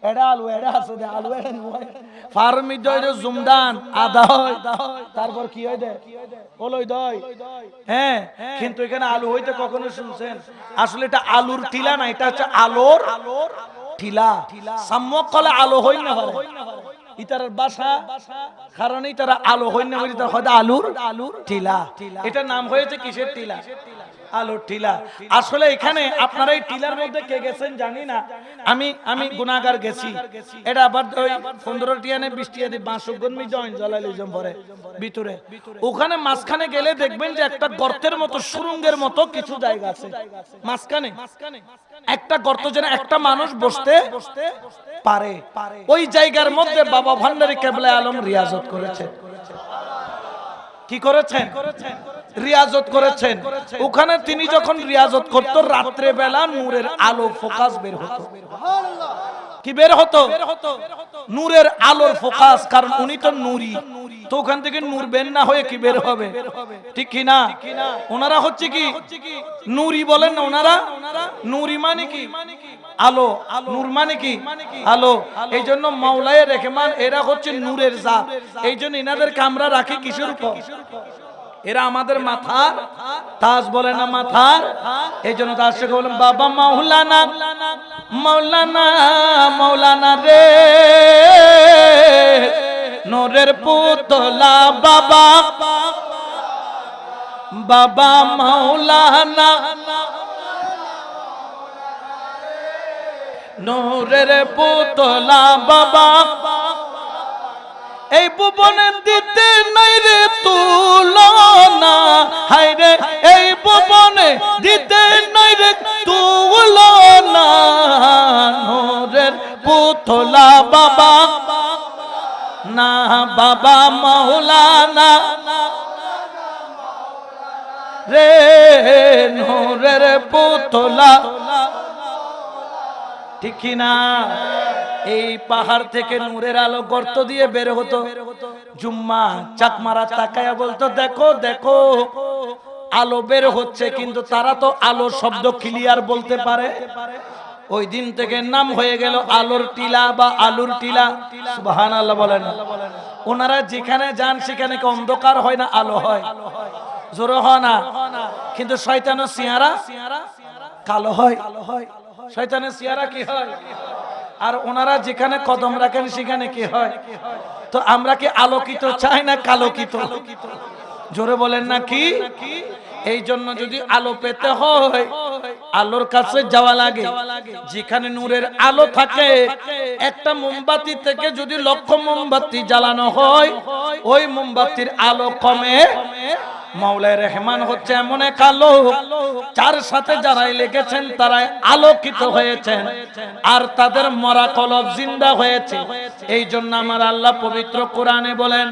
এটা আলু এটা আছে দে আলু এটা নয় ফার্মি দই জুমদান আদা হয়, তারপর কি হয় দে ওলই দই। হ্যাঁ, কিন্তু এখানে আলু হইতে কখনো শুনছেন? আসলে এটা আলুর টিলা না, এটা হচ্ছে আলোর টিলা। সাম্যক কলে আলো হই না পারে ইতার বাসা, কারণ তারা আলো হই না হয়তো আলুর টিলা। এটা নাম হয়েছে কিসের টিলা? আলুর টিলা। আসলে এখানে আপনারা এই টিলার মধ্যে কে গেছেন জানি না, আমি গুনাহগার গেছি। এটা আবার ওই 15 টিয়া নে 20 টিয়া দি বাঁশগন্মি জয়েন জালালিজম পরে ভিতরে, ওখানে মাঝখানে গেলে দেখবেন যে একটা গর্তের মতো সুরঙ্গের মতো কিছু জায়গা আছে মাঝখানে, একটা গর্ত যেন একটা মানুষ বসতে পারে। ওই জায়গার মধ্যে বাবা ভান্ডারী কেবলা আলম রিয়াজত করেছেন। কি করেছেন? রিয়াজত করেছেন। ওখানে তিনি যখন রিয়াজত করত, রাত্রে বেলা নূরের আলো ফোকাস বের হতো। কি বের হতো? নূরের আলোর ফোকাস, কারণ উনি তো নূরি, তো ওখান থেকে নূর বের না হয়ে কি বের হবে? ঠিক কি না? ওনারা হচ্ছে কি নূরি বলেন না, ওনারা নূরি মানে কি আলো, নূর মানে কি আলো। এই জন্য মাওলায়ে রেহমান এরা হচ্ছে নূরের জাত। এই জন্য এনাদেরকে আমরা রাখি কিসের উপর? এরা আমাদের মাথার তাজ বলে না, মাথার। এই জন্য তার সাথে বলেন বাবা মাওলানা মাওলানা মাওলানা রে নূরের পুতলা বাবা বাবা মাওলানা নূরের পুতলা বাবা, এই ভুবনে দিতে নাই রে তুলনা, হায় রে এই ভুবনে দিতে নাই রে তুলনা, নূরের পুতলা বাবা না বাবা মাওলানা রে নূরের পুতলা। ঠিক না? এই পাহাড় থেকে নূরের আলো গর্ত দিয়ে বের হতো। জুম্মা চাকমারা তাকায়া বলতো দেখো দেখো আলো বের হচ্ছে, কিন্তু তারা তো আলো শব্দ ক্লিয়ার বলতে পারে। ওই দিন থেকে নাম হয়ে গেল আলোর টিলা বা আলুর টিলা। সুবহানাল্লাহ বলেন। ওনারা যেখানে যান সেখানে কি অন্ধকার হয় না আলো হয়? জোরে হয় না? কিন্তু শয়তানের চেহারা কালো হয়। শয়তানের চেহারা কি হয়? আর ওনারা যেখানে কদম রাখেন সেখানে কি হয়? তো আমরা কি আলোকিত চাই না কালোকিত? জোরে বলেন না কি? এই জন্য যদি আলো পেতে হয় আলোর কাছে যাওয়া লাগে। যেখানে নূরের আলো থাকে, একটা মোমবাতি থেকে যদি লক্ষ মোমবাতি জ্বালানো হয়, ওই মোমবাতির আলো কমে। মাওলায়ে রেহমান হচ্ছে এমন এক আলো, যার সাথে যারাই লেগেছেন তারাই আলোকিত হয়েছেন, আর তাদের মরা কলব জিন্দা হয়েছে। এই জন্য আমার আল্লাহ পবিত্র কোরআনে বলেন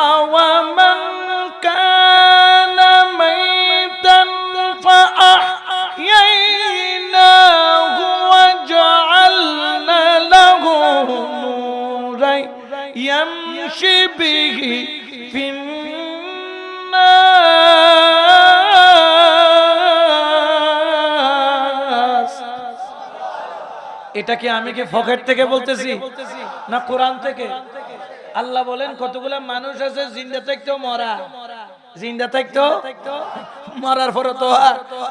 আওয়ামান কানা মাইতান ফাআহইয়ানাহু ওয়া জাআলনা লাহু নূরান ইয়ামশি বিহি ফিন। এটা কি আমি কি পকেট থেকে বলতেছি না কোরআন থেকে? আল্লাহ বলেন কতগুলো মানুষ আছে জিন্দা থাকতেও মরা, জিন্দা থাকতেও মরার পরে তো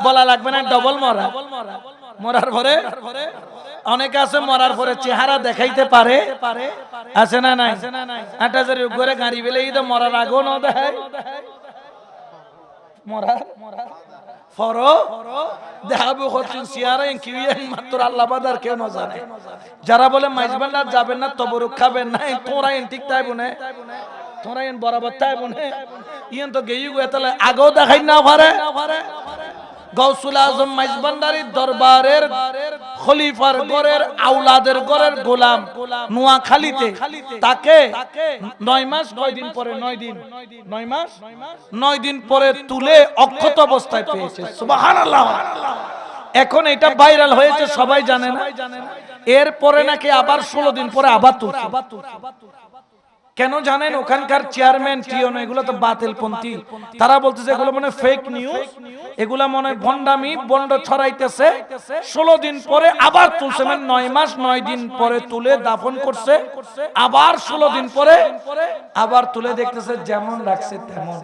বলা লাগবে না ডবল মরা। মরার পরে অনেক আছে মরার পরে চেহারা দেখাইতে পারে, আছে না নাই? ৮,০০০ উপরে গাড়ি বেলে তো মরার আগেও না দেখায়। মরার ফরো দেখাবো হচ্ছেন চেহারা কিউয়েন মাত্র আল্লাহ বাদার কেউ না জানে। যারা বলে মাইজবান্ডার যাবেন না তবরুক খাবেন না, তোরা এন ঠিক তাই বনে, তোরা এন বরাবর তাই বনে। ইয়েন তো গেই গো এতলে আগেও দেখাই না পারে। গৌসুল আজম মাইজবান্ডারির দরবারের খলিফার ঘরের আওলাদের ঘরের গোলাম নোয়াখালীতে, তাকে 9 মাস 9 দিন পরে 9 দিন 9 মাস 9 দিন পরে তুলে অক্ষত অবস্থায় পেয়েছে। সুবহানাল্লাহ। এখন এটা ভাইরাল হয়েছে, সবাই জানে না। এরপরে নাকি আবার 16 দিন পরে আবার তুলছে। কেন জানেন? ওখানকার চেয়ারম্যান টিওন এগুলো তো বাতিলপন্থী। তারা বলতেছে এগুলো মনে ফেক নিউজ, এগুলা মনে ভণ্ডামি, বন্ড ছড়াইতেছে। 16 দিন পরে আবার তুলছে, মানে 9 মাস 9 দিন পরে তুলে দাফন করছে, আবার 16 দিন পরে আবার তুলে দেখতেছে যেমন রাখছে তেমন।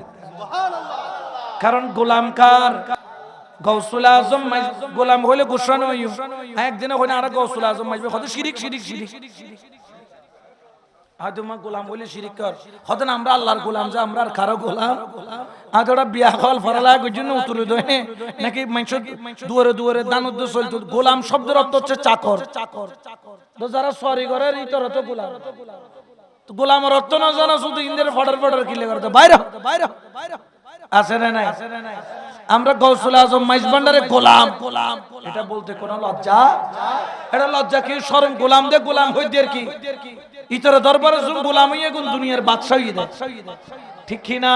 কারণ গোলাম কার? গৌসুল আজম। গোলাম হইলে গোসানো একদিনে হইলে আর গৌসুল আজম মাইবে কত শিরিক শিরিক শিরিক। হয়তো মা গোলাম বলে শিরিক কর, হয়তো আমরা আল্লাহর গোলাম, যে আমরা আর কারো গোলাম। আজ ওরা বিয়া হল ফরালা জন্য উতুরে দেয় নাকি মানুষ দুয়ারে দুয়ারে দানুদ্দ চলতো। গোলাম শব্দের অর্থ হচ্ছে চাকর। তো যারা সরি করে ইতর তো গোলাম, গোলামের অর্থ না জানা শুধু ইন্দের ফডার ফডার কিলে করতে বাইরে বাইরে আছে না নাই? আমরা গৌসুল আজম মাইজ ভান্ডারে গোলাম, এটা বলতে কোনো লজ্জা? এটা লজ্জা কি শরম? গোলাম দে গোলাম হই দের কি ইতরে দরবারে যুগ গোলাম হইয়া গুন দুনিয়ার বাদশা হই দে, ঠিক কি না?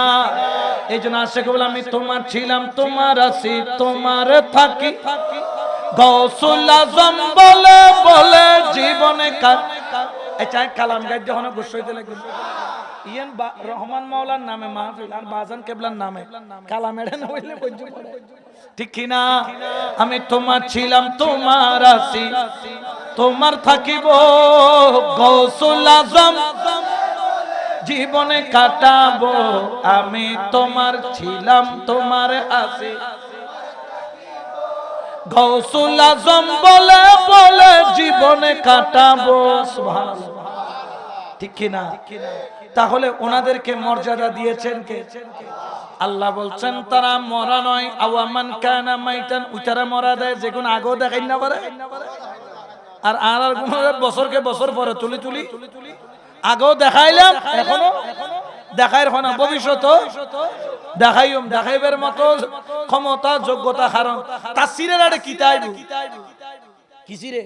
এই জন্য আশেক বলে আমি তোমার ছিলাম, তোমার আছি, তোমার থাকি। গৌসুল আজম বলে বলে জীবনে কার আচ্ছা কালাম গাই যখন গোস হইতে লাগবে ইয়ান রহমান মাওলার নামে মাহফিল আর বাজান কেবলার নামে কালাম এড়ে না হইলে বজ্জু পড়ে, ঠিক কি না? আমি তোমার ছিলাম, তোমার আছি, তোমার থাকিব। গৌসুল আজম জীবনে কাটাবো, আমি তোমার ছিলাম, তোমার আছি। গৌসুল আজম বলে বলে জীবনে কাটাবো, সুবহানাল্লাহ, ঠিক কি না? তাহলে ওনাদেরকে মর্যাদা দিয়েছেন কে? আল্লাহ বলছেন তারা মরা নয়, আওয়ামান কানা মাইতান, উতারা মরা দেয় যে কোন আগেও দেখাই না পারে। আর আর কোন বছরকে বছর পরে তুলি তুলি আগেও দেখাইলাম, এখনো দেখাইর হনা, ভবিষ্যৎ দেখাইম, দেখাইবার মতো ক্ষমতা যোগ্যতা। কারণ তাসসিরের আরে কি তাইব কিসিরে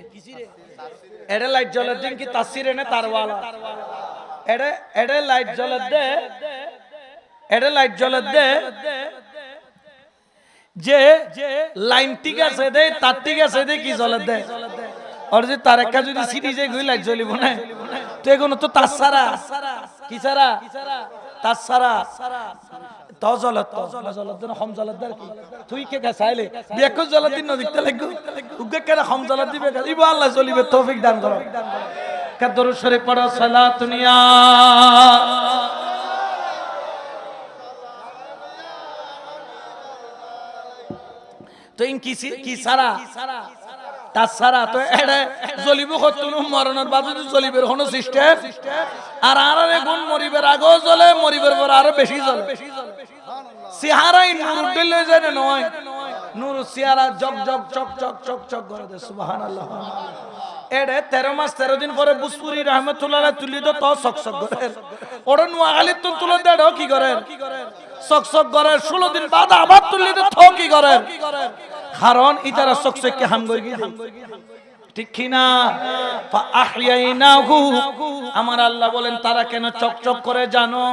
এড়ে লাইট জ্বলে দিন কি তাসসিরে নে তারওয়ালা এড়ে এড়ে লাইট জ্বলে দে, এড়ে লাইট জ্বলে দে যে লাইন ঠিক আছে দে, তার ঠিক আছে দে, কি জ্বলে দে আর যে তার একটা যদি সিটি যে গই লাইট জ্বলিব না তো এগুলো তো তার সারা কি সারা তার সারা তো জ্বলত জ্বলত না হম জ্বলত দর কি তুই কে গাছাইলে বিয়াকো জ্বলত দিন নদিতে লাগু উগে কেন হম জ্বলত দিবে ইবো আল্লাহ জ্বলিবে তৌফিক দান করো। কা দরুদ শরীফ পড়ো সালাতুন ইয়া তো ইন কি সারা তাছাড়া তো এটা জ্বলিব কতনো মরণের বাজু জ্বলিবের কোনো সিস্টেম আর আরে গুণ মরিবের আগেও জ্বলে, মরিবের পর আরো বেশি জ্বলে। সিহারাই নূর উঠলে যায় না নয়, নূর সিহারা জগ জগ চক চক চক চক করে দে, সুবহানাল্লাহ। এড়ে 13 মাস 13 দিন পরে বুসপুরি রহমাতুল্লাহ তুলি তো চক চক করে ওরে নোয়াখালী তো তুলে দেড় কি করে চক চক করে 16 দিন বাদ আবার তুলি তো কি করে, কারণ ইতারা চকচকে হাম করে গিয়ে, ঠিক কি না? ফাআহইয়াইনাহু, আমার আল্লাহ বলেন তারা কেন চকচক করে জানো?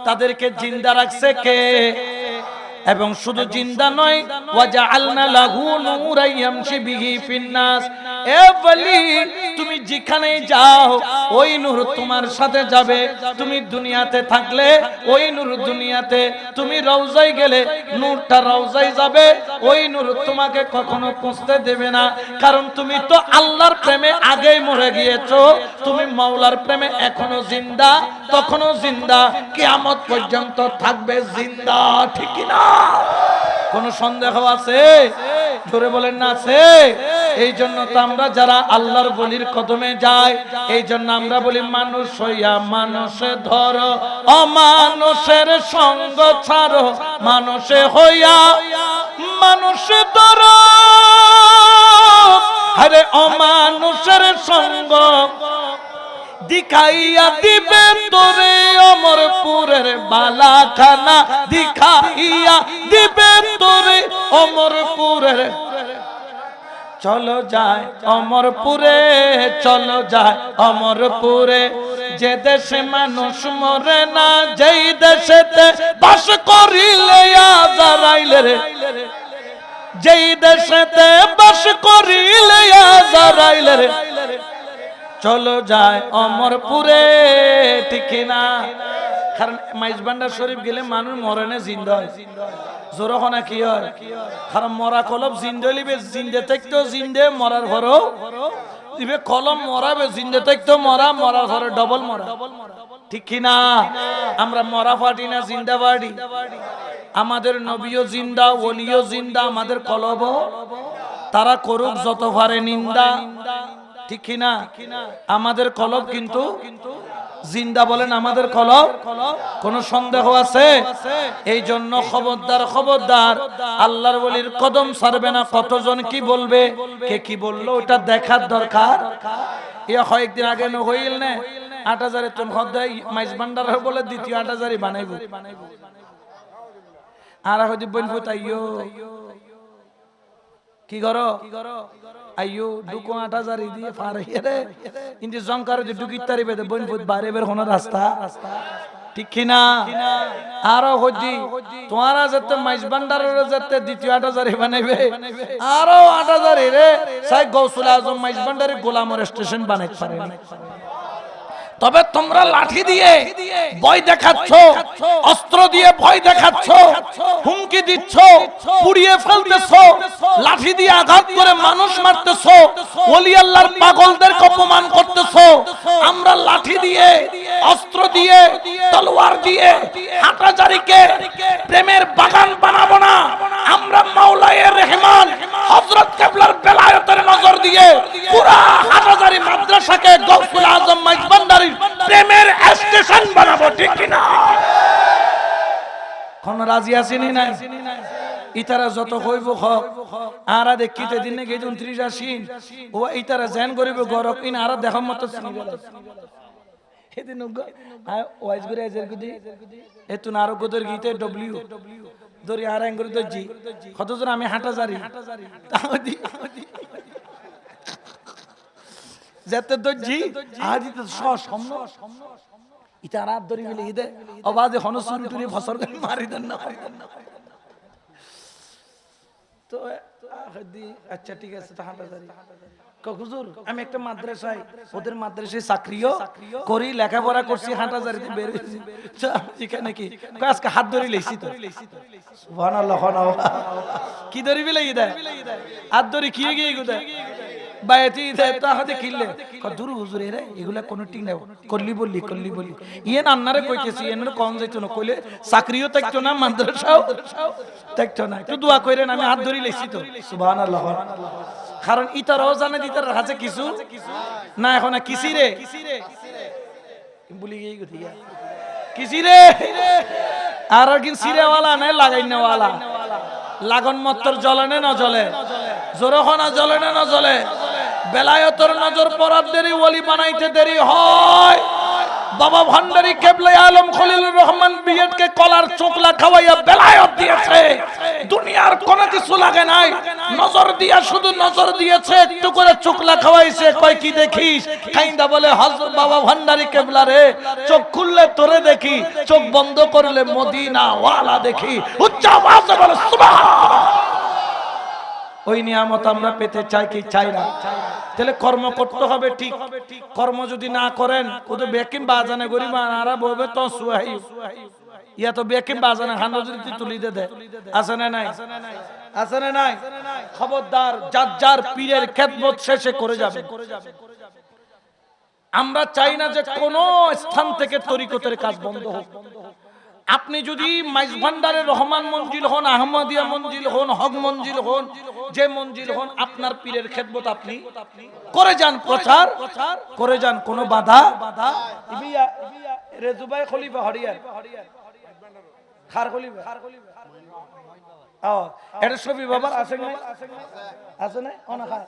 তাদেরকে জিন্দা রাখছে কে? এবং শুধু জিন্দা নয়, ওয়াজআলনা লাহু নূরান ইয়ামশি বিহি ফিন্নাস। এ বলি তুমি যেখানে যাও ওই নূর তোমার সাথে যাবে। তুমি দুনিয়াতে থাকলে ওই নূর দুনিয়াতে, তুমি রওজায় গেলে নূরটা রওজায় যাবে, ওই নূর তোমাকে কখনো পৌঁছতে দেবে না। কারণ তুমি তো আল্লাহর প্রেমে আগেই মরে গিয়েছো, তুমি মাওলার প্রেমে এখনো জিন্দা, তখনো জিন্দা, কিয়ামত পর্যন্ত থাকবে জিন্দা, ঠিক না? কোন সন্দেহ আছে? জোরে বলেন না আছে? এই জন্য তো আমরা যারা আল্লাহর বলির কদমে যাই, এই জন্য আমরা বলি মানুষ হইয়া মানুষে ধরো, অমানুষের সঙ্গ ছাড়ো, মানুষে হইয়া মানুষে ধরো, আরে অমানুষের সঙ্গ দিখাইয়া দিবে তোরে অমরপুরের বালাখানা, দিখাইয়া দিবে তোরে অমরপুরের। চলো যায় অমরপুরে, চলো যায় অমরপুরে, যে দেশে মানুষ মরে না, যেই দেশেতে বাস করিলে আজারাইলে রে, যেই দেশেতে বাস করিলে আজারাইলে রে, চলো যায় অমরপুরে, ঠিক না? কারণ মাইজবান্ডার শরীফ গেলে মানুষ মরে না, জিন্দা হয়। জোরখানা কি হয়? কারণ মরা কলম জিন্দে লিবে, জিন্দে থাকতেও জিন্দে, মরার পরও দিবে কলম মরাবে, জিন্দে থাকতেও মরা, মরার পরে ডবল মরা, ঠিক না? আমরা মরা পার্টি না জিন্দা পার্টি? আমাদের নবীও জিন্দা, ওলিও জিন্দা, আমাদের কলব তারা করুক যত পারে নিন্দা, ঠিক না? আমাদের কলব কিন্তু জিন্দা, বলেন আমাদের কলব, কোন সন্দেহ আছে? এই জন্য খবরদার, খবরদার, আল্লাহর ওলির কদম ছাড়বে না। কতজন কি বলবে, কে কি বললো, ওটা দেখার দরকার। এ কয়েকদিন আগে হইল না ৮,০০০ তুন হদাই মাইজ ভান্ডার বলে দ্বিতীয় ৮,০০০ বানাইব, আর হয়তো বলবো তাইও কি করো, আইয়ো ঢুকো ৮,০০০ দিয়ে পার হইয়ে রে, কিন্তু জঙ্কার যে ঢুকিতে পারিবে বনফুট বাইরে বের কোনো রাস্তা, ঠিক কিনা? আরো হইদি তোমারা যেতে মাইজ ভান্ডারের যেতে দ্বিতীয় ৮,০০০ বানাইবে, আরো ৮,০০০ রে সাই গৌসুল আজম মাইজ ভান্ডারের গোলামর স্টেশন বানাইতে পারে। তবে তোমরা লাঠি দিয়ে ভয় দেখাচ্ছ, অস্ত্র দিয়ে ভয় দেখাচ্ছ, হুমকি দিচ্ছ, পুড়িয়ে ফেলতেছ, লাঠি দিয়ে আঘাত করে মানুষ মারতেছ, ওলি আল্লাহর পাগলদেরকে অপমান করতেছ। আমরা লাঠি দিয়ে, অস্ত্র দিয়ে, তলোয়ার দিয়ে হাঁটাজারিকে প্রেমের বাগান বানাবো না। আমরা মাওলায়ে রহমান হযরত কিবলার বেলায়েতের নজর দিয়ে পুরা হাঁটাজারি মাদ্রাসাকে গৌসুল আজম মাইজ ভান্ডারী প্রেমের স্টেশন বানাবো, ঠিক কিনা? কোন রাজি আছেনি না? ইতারা যত হইব হোক, আরা দেখিতে দিনে গে ২৯ আশ্বিন ও ইতারা জেন করিব গরক ইন আরা দেখার মতো সেদিন ওয়াইজ করে এজের গুদি এতুন আরো গোদর গীতে ডব্লিউ দরি আর এঙ্গর দজি কতজন আমি হাঁটাজারি তাহদি যেতে দজি আদি তো সম্ম ইতা রাত ধরি বলে ইদে আওয়াজে হনসুরি টুরি ফসর করে মারি দেন না। তো আচ্ছা ঠিক আছে, তো হাঁটাজারি হুজুর আমি একটা মাদ্রাসায়, ওদের মাদ্রাসায় চাকরিও করি, লেখাপড়া করছি, হাঁটাজারিতে বের হয়েছি, এখানে কি আজকে হাত ধরে লেছি, তো সুবহানাল্লাহ কি ধরি বিলে দেয় হাত ধরি কি গিয়ে বাইতি দেয় তো হাতে কিনলে দূর হুজুর এরা এগুলা কোনো ঠিক নাই, করলি বললি ইয়ে আন্নারে কইতেছি এর কম যাইতো না, কইলে চাকরিও থাকতো না, মাদ্রাসাও থাকতো না, একটু দোয়া কইরেন আমি হাত ধরি লেছি, তো সুবহানাল্লাহ। কারণ ইতারাও জানে ইতার হাতে কিছু না, এখন কিসি রে বলি কিসি রে আর কিন্তু সিরেওয়ালা নাই লাগাইনেওয়ালা, লাগন মত্তর জ্বলে না জ্বলে, জোরখনা জ্বলে না জ্বলে, বেলায়েতের নজর পড়ার দেরি, ওলি বানাইতে দেরি হয়। বাবা ভান্ডারী কেবলা আলম খলিলুর রহমান বিএড কে কলার চোখলা খাওয়াইয়া বেলায়েত দিয়েছে, দুনিয়ার কোনো কিছু লাগে নাই, নজর দিয়া শুধু নজর দিয়েছে, একটু করে চোখলা খাওয়াইছে, কয় কি দেখিস, খাইন্দা বলে হযরত বাবা ভান্ডারী কেবলা রে চোখ খুললে তোরে দেখি, চোখ বন্ধ করলে মদিনা ওয়ালা দেখি, উচ্চ আওয়াজে বলে সুবহানাল্লাহ। ওই নিয়ামত আমরা পেতে চাই কি চাই না? তাহলে কর্ম করতে হবে, ঠিক কর্ম যদি না করেন ওদের বেকিম বাজানে গরিব আনারা বলবে তো সুহাই ইয়া তো বেকিম বাজানে খান যদি তুলি দে আছে না নাই, আছে না নাই? খবরদার, যার যার পীরের খেদমত শেষে করে যাবে। আমরা চাই না যে কোন স্থান থেকে তরিকতের কাজ বন্ধ হোক। আপনি যদি মাইজ ভান্ডারের রহমান মঞ্জিল হন, আহমদিয়া মঞ্জিল হন, হক মঞ্জিল হন, যে মঞ্জিল হন, আপনার পীরের খেদমত আপনি করে যান, প্রচার করে যান, কোনো বাধা ইবিয়া রেজুবাই খলিফা হরিয়ার খার খলিফা এটা সবই বাবার আছে না, আছে না অনাখা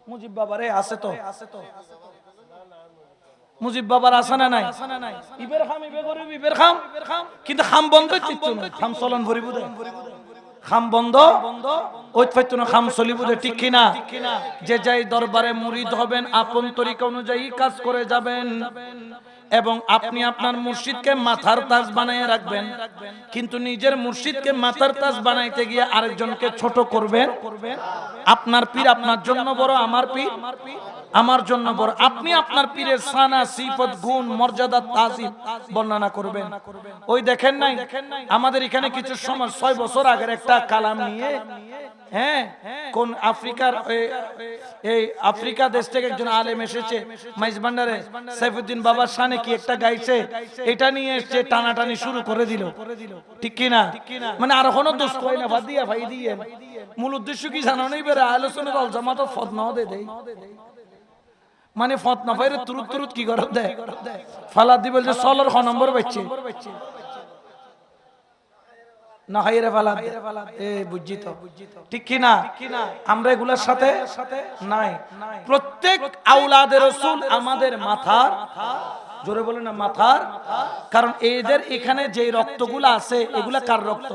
মুজিব বাবারে আছে তো, মুজিব বাবার আছে না নাই? ইবের খাম ইবে গরিব ইবের খাম, কিন্তু খাম বন্ধ চিত্ত না, খাম চলন ভরিব দে, খাম বন্ধ ওই পাইতো না, খাম চলিব দে, ঠিক কিনা? যে যাই দরবারে মুরিদ হবেন, আপন তরিকা অনুযায়ী কাজ করে যাবেন। এবং আপনি আপনার মুর্শিদকে মাথার তাজ বানিয়ে রাখবেন, কিন্তু নিজের মুর্শিদকে মাথার তাজ বানাইতে গিয়ে আরেকজনকে ছোট করবেন। আপনার পীর আপনার জন্য বড়, আমার পীর আমার জন্য বড়। আপনি আপনার পীরের সানা সিফত গুণ মর্যাদা তাজিম বর্ণনা করবেন। ওই দেখেন নাই আমাদের এখানে কিছু সময় 6 বছর আগের একটা কালাম নিয়ে, হ্যাঁ, কোন আফ্রিকার এই আফ্রিকা দেশ থেকে একজন আলেম এসেছে মাইজভান্ডারে, সাইফুদ্দিন বাবার শানে কি একটা গাইছে, এটা নিয়ে এসে টানাটানি শুরু করে দিল, ঠিক কি না? মানে আর কোনো দোষ কই না, বাদ দিয়া ভাই দিয়ে মূল উদ্দেশ্য কি জানো নাই? বেরে আলোচনা দল জামাত ফতনা দে দেই, মানে ফতনা ভাইরে তুরুত তুরুত কি করে দেয়, ফালা দিবেল যে সলর খ নম্বর বাচ্চে না হাইরে ফালা এ বুঝছি তো, ঠিক কি না? আমরা এগুলোর সাথে নাই। প্রত্যেক আওলাদে রাসূল আমাদের মাথার, জোরে বলে না মাথার, কারণ এদের এখানে যে রক্তগুলো আছে এগুলা কার রক্ত?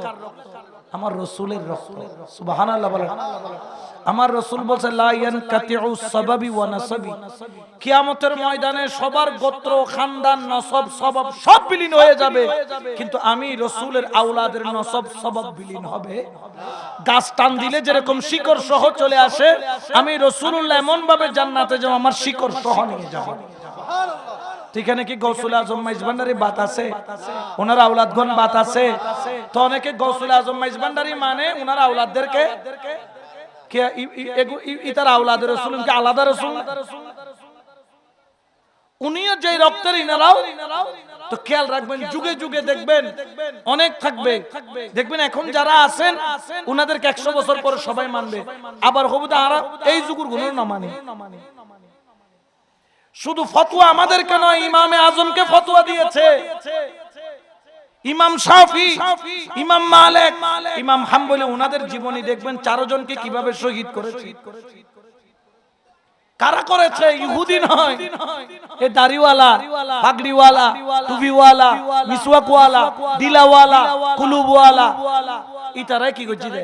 আমার রাসূলের রক্ত। সুবহানাল্লাহ বলেন। আমার রাসূল বলেন লা ইয়ানকাতিউ সাবাবি ওয়া নাসাবি, কিয়ামতের ময়দানে সবার গোত্র খানদান নসব সবব সব বিলীন হয়ে যাবে, কিন্তু আমি রাসূলের আওলাদের নসব সবব বিলীন হবে। গাছ টান দিলে যেরকম শিকড় সহ চলে আসে, আমি রাসূলুল্লাহ এমন ভাবে জান্নাতে যাব আমার শিকড় সহ নিয়ে যাব। এখানে কি গৌসুল আজম মাইজভান্ডারি বাত আছে? ওনার আওলাদগণ বাত আছে? তো অনেকে গৌসুল আজম মাইজভান্ডারি মানে ওনার আওলাদদেরকে কে ইতার আওলাদের রাসূল কি আলাদা রাসূল? উনিও যে রক্তের ইনারাও। তো খেয়াল রাখবেন, যুগে যুগে দেখবেন অনেক থাকবে, দেখবেন এখন যারা আছেন ওনাদেরকে 100 বছর পরে সবাই মানবে, আবার হবুদা আর এই যুগের গুণ না মানে। শুধু ফতোয়া আমাদেরকে নয়, ইমামে আজমকে ফতোয়া দিয়েছে, ইমাম শাফি, ইমাম মালিক, ইমাম হাম্বলি, ওনাদের জীবনী দেখবেন 4 জনকে কিভাবে শহীদ করেছে। কারা করেছে? ইহুদি নয়, এ দাড়িওয়ালা, পাগড়িওয়ালা, টুপিওয়ালা, মিসওয়াকওয়ালা, দিলাওয়ালা, কুলুবওয়ালা, ইতারাই কি করছে রে?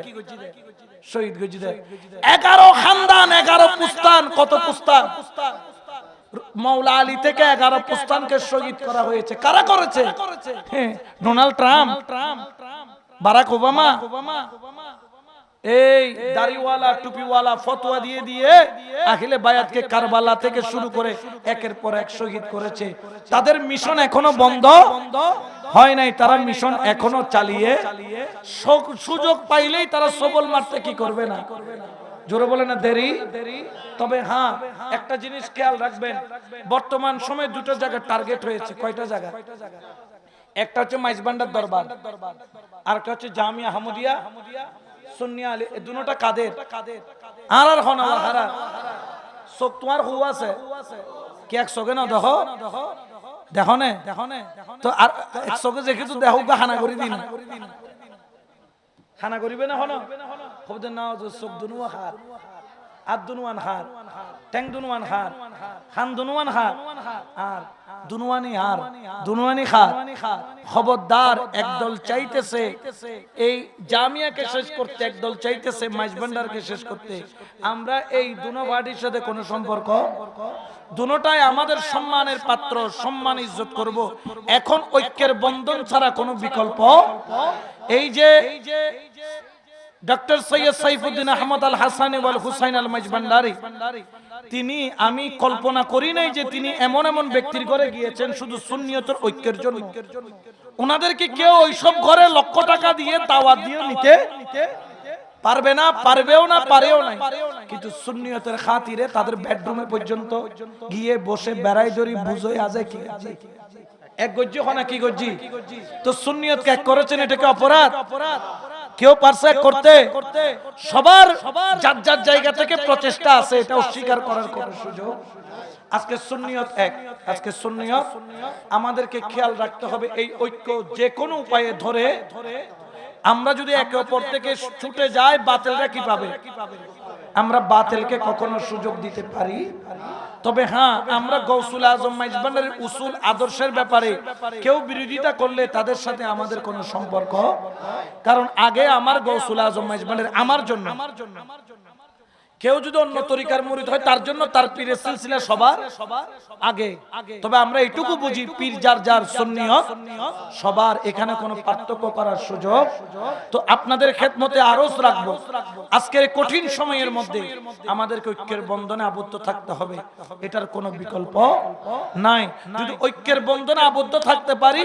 শহীদ করছে রে। 11 খানদান, 11 পুস্তান, কত পুস্তান? মাওলা আলী থেকে 11 পুস্তানকে শহীদ করা হয়েছে। কারা করেছে? ডোনাল্ড ট্রাম্প, বারাক ওবামা, এই দাড়িওয়ালা টুপিওয়ালা ফতোয়া দিয়ে দিয়ে আখিলে বায়াতকে কারবালা থেকে শুরু করে একের পর এক শহীদ করেছে। তাদের মিশন এখনো বন্ধ হয় নাই, তারা মিশন এখনো চালিয়ে, সুযোগ পাইলেই তারা সবল মারতে কি করবে না, জোরে বলে না দেরি। তবে হ্যাঁ, একটা জিনিস খেয়াল রাখবেন, বর্তমান সময়ে 2টো জায়গা টার্গেট হয়েছে। কয়টা জায়গা? একটা হচ্ছে মাইজভান্ডার দরবার, আর একটা হচ্ছে জামিয়া আহমদিয়া সুন্নি আলী। এই দুটোটা কাদের? আর আর হনা হারা সব তোমার হু আছে কি 100 না দেখো দেখো না তো, আর 100 যে কিছু দেখো হানা করে দিন, খানা করিবে না হলো খবর না সব দুনুয়া হার, আর দুনুয়ান হার, ট্যাং দুনুয়ান হার, খান দুনুয়ান হার, আর দুনুয়ানি হার, দুনুয়ানি খার। খবরদার, একদল চাইতেছে এই জামিয়াকে শেষ করতে, একদল চাইতেছে মাইজভান্ডারকে শেষ করতে। আমরা এই দুনো পার্টির সাথে কোনো সম্পর্ক, দুটোটাই আমাদের সম্মানের পাত্র, সম্মান ইজ্জত করব। এখন ঐক্যের বন্ধন ছাড়া কোনো বিকল্প। এই যে ডক্টর সৈয়দ সাইফুদ্দিন আহমদ আল হাসানি ওয়াল হুসাইন আল মাইজভান্ডারি, তিনি, আমি কল্পনা করি নাই যে তিনি এমন এমন ব্যক্তির ঘরে গিয়েছেন শুধু সুন্নিয়তের ঐক্যের জন্য। ওনাদেরকে কেউ ওইসব ঘরে লক্ষ টাকা দিয়ে দাওয়াত দিয়ে নিতে পারবে না, পারবেও না, পারেও না, কিন্তু সুন্নিয়তের খাতিরে তাদের বেডরুমে পর্যন্ত গিয়ে বসে বেড়াই ধরি বুঝই আজে কি এক গজ্জি হনা কি গজ্জি। তো সুন্নিয়তকে এক করেছেন, এটাকে অপরাধ? কেউ পারছে করতে? সবার যার যার জায়গা থেকে প্রচেষ্টা আছে, এটা অস্বীকার করার কোনো সুযোগ। আজকে সুন্নিয়ত এক, আজকে সুন্নিয়ত। আমাদেরকে খেয়াল রাখতে হবে এই ঐক্য যে কোনো উপায়ে ধরে আমরা যদি একে অপর থেকে ছুটে যাই, বাতিলরা কি পাবে? আমরা বাতিলকে কখনো সুযোগ দিতে পারি? তবে হ্যাঁ, আমরা গৌসুল আজম মাইজভান্ডারির উসুল আদর্শের ব্যাপারে কেউ বিরোধিতা করলে তাদের সাথে আমাদের কোনো সম্পর্ক, কারণ আগে আমার গৌসুল আজম মাইজভান্ডারি আমার জন্য, কেউ যদি অন্য তরিকার মুরিদ হয় তার জন্য তার পীরের সিলসিলা সবার আগে। তবে আমরা এটুকু বুঝি পীর যার যার সুন্নিয়ত সবার, এখানে কোনো পার্থক্য করার সুযোগ। তো আপনাদের খেদমতে আরজ রাখবো, আজকের কঠিন সময়ের মধ্যে আমাদেরকে ঐক্যের বন্ধনে আবদ্ধ থাকতে হবে, এটার কোনো বিকল্প নাই। যদি ঐক্যের বন্ধনে আবদ্ধ থাকতে পারি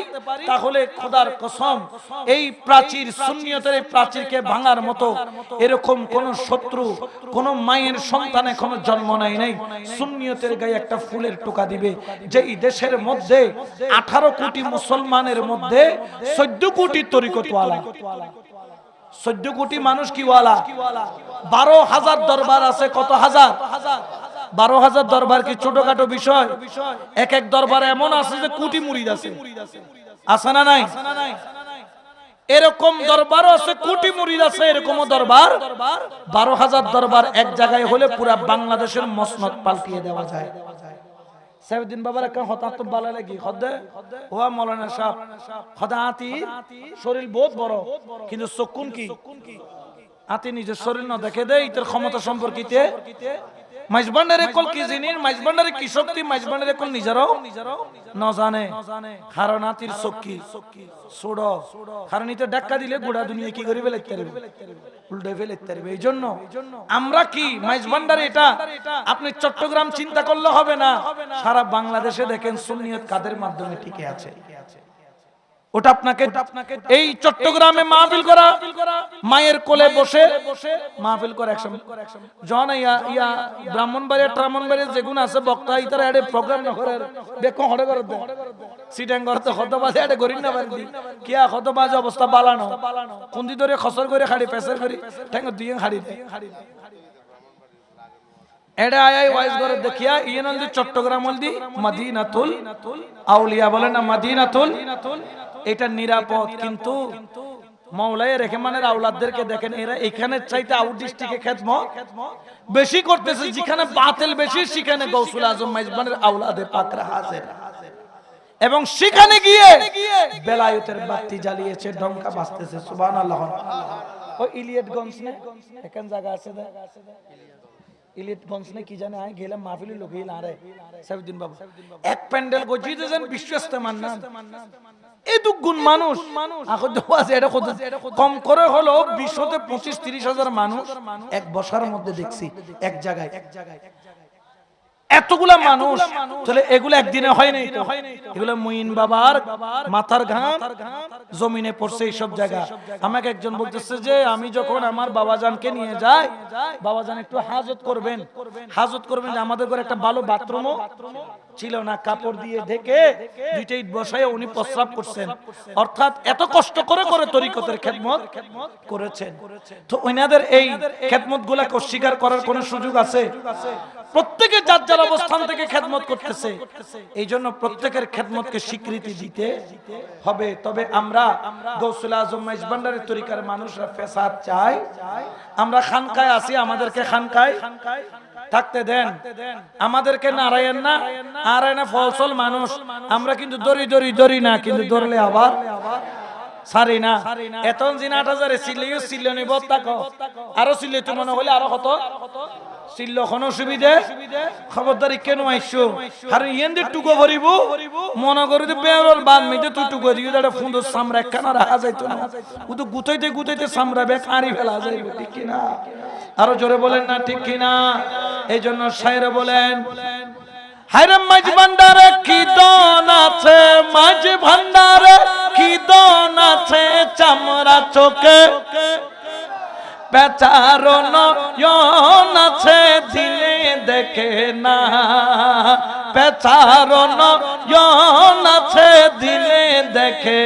তাহলে খোদার কসম এই প্রাচীর সুন্নিয়তের এই প্রাচীরকে ভাঙার মতো এরকম কোন শত্রু, কোন মায়ের সন্তান এখনো জন্ম নেয় নাই সুন্নিয়তের গায়ে একটা ফুলের টোকা দিবে। যে এই দেশের মধ্যে 18 কোটি মুসলমানের মধ্যে 14 কোটি তরিকতওয়ালা, 14 কোটি মানুষ কি ওয়ালা, 12,000 দরবার আছে। কত হাজার? 12,000 দরবার কি ছোটখাটো বিষয়? এক এক দরবারে এমন আছে যে কোটি মুরিদ আছে, আছে না নাই? এরকম দরবারও আছে, কোটি মুরিদ আছে। এরকমও দরবার 12,000 দরবার এক জায়গায় হলে পুরা বাংলাদেশের মসনদ পাল্টিয়ে দেওয়া যায়। সাইফুদ্দিন বাবার একটা হঠাৎ তো ভালো লাগি খদে ওয়া মাওলানা সাহেব খদা আতি শরীর বহুত বড় কিন্তু চকুন কি আতি নিজের শরীর না দেখে দেয় এর ক্ষমতা সম্পর্কিতে মাইজবান্ডারে কল কি জিনিস, মাইজবান্ডারে কি শক্তি, মাইজবান্ডারে কল নিজেরও না জানে। কারণ আতির চক্কি ছোড়ো, কারণ ইতে ডাক্কা দিলে গোড়া দুনিয়া কি করে ফেলে উল্টে ফেলে। এই জন্য আমরা কি মাইজবান্ডারে এটা আপনি চট্টগ্রাম চিন্তা করলে হবে না, সারা বাংলাদেশে দেখেন সুন্নিয়ত কাদের মাধ্যমে টিকে আছে। ওটা আপনাকে এই চট্টগ্রামে মাহফিল করা, মায়ের কোলে বসে মাহফিল করে একসময় জন ইয়া ব্রাহ্মণবাড়িয়া ট্রাহ্মণবাড়িয়া যেগুলো আছে বক্তা ইতারা এডে প্রোগ্রাম না করে বেকো হড়ে করে দে সিটাং করতে হতবাজে এডে গরিন না পারি কিয়া হতবাজে অবস্থা বালানো কুন্দি ধরে খসর করে খাড়ি পেছর করি ঠ্যাং দিয়ে খাড়ি দে এডে আয় ওয়াইজ করে দেখিয়া ইয়েনন্দি চট্টগ্রাম হলদি মদিনাতুল আউলিয়া বলে না, মদিনাতুল এটা নিরাপদ। কিন্তু মাওলানা রেহমানের আওলাদদেরকে দেখেন এরা এখানে চাইতে আউট ডিস্ট্রিক্টে খেদমত বেশি করতেছে, যেখানে বাতিল বেশি সেখানে গৌসুল আজম মাইজবানের আওলাদে পাকরা হাজির এবং সেখানে গিয়ে বেলায়েতের বাতি জ্বালিয়েছে, ডঙ্কা বাজতেছে। সুবহানাল্লাহ। ওই ইলিয়টগঞ্জ নে এখান জায়গা আছে না, ইলিয়টগঞ্জ নে কি জানে আয় গেলাম মাহফিলে লোকই না রে সাইফুদ্দিন বাবু এক প্যান্ডেল গজিয়ে দেন বিশ্বস্ত মান্নান এদুগুণ মানুষ কম করে হলো 20 থেকে 25-30 হাজার মানুষ এক বসার মধ্যে দেখছি এক জায়গায় এতগুলা মানুষ। তাহলে এগুলো একদিনে হয় নাই তো, এগুলো মুইন বাবার মাথার ঘাম জমিনে পড়ছে এইসব জায়গা। আমাকে একজন বলতেছে যে আমি যখন আমার বাবাজানকে নিয়ে যাই, বাবাজান একটু হাজত করবেন, হাজত করবেন যে আমাদের ঘরে একটা ভালো বাথরুমও ছিল না, কাপড় দিয়ে ঢেকে দুইটা ইট বসায় উনি প্রস্রাব করছেন। অর্থাৎ এত কষ্ট করে করে তরিকতের খেদমত করেছেন। তো ওনাদের এই খেদমত গুলাকে অস্বীকার করার কোন সুযোগ আছে? প্রত্যেকে যার যার অবস্থান থেকে খেদমত করতেছে, এই জন্য প্রত্যেকের খেদমতকে স্বীকৃতি দিতে হবে। তবে আমরা গৌসুল আজম মাইজবান্ডারের তরিকার মানুষরা ফেসাদ চাই, আমরা খানকায় আছি, আমাদেরকে খানকায় থাকতে দেন, আমাদেরকে নারায়ণ না আরায়না ফলসল মানুষ আমরা কিন্তু দড়ি না, কিন্তু ধরলে আবার সারি না। এতন জিন 8,000 সিলেও সিলনি বত্তাকো আরো সিলে তো মনে হলে আরো কত সিল্ল কোনো সুবিধে খবরদারি কেন আইছো আর ইয়েন্দি টুকো ভরিব মনে করি তো বেরল বান মিতে তুই টুকো দিও দাঁড়া ফুন্দর সামরা একখানা রাখা যাইতো না, ও তো গুতাইতে সামরা বে কাঁড়ি ফেলা যাইবে, ঠিক কিনা? আরো জোরে বলেন না ঠিক কিনা? এই জন্য শায়রে বলেন হায়রে মাঝ ভান্ডারে কি দন আছে, মাঝ ভান্ডারে কি দন আছে, চামড়া চোখে বেচারো নয়ন আছে, দিলে দেখে না, বেচারো নয়ন আছে, দিলে দেখে।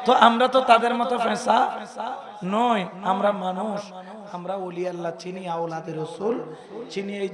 তো আমরা তো তাদের মতো ফেসা নয়, আমরা মানুষ, আমরা ওলি আল্লাহ চিনি, আওলাদে রাসূল চিনি।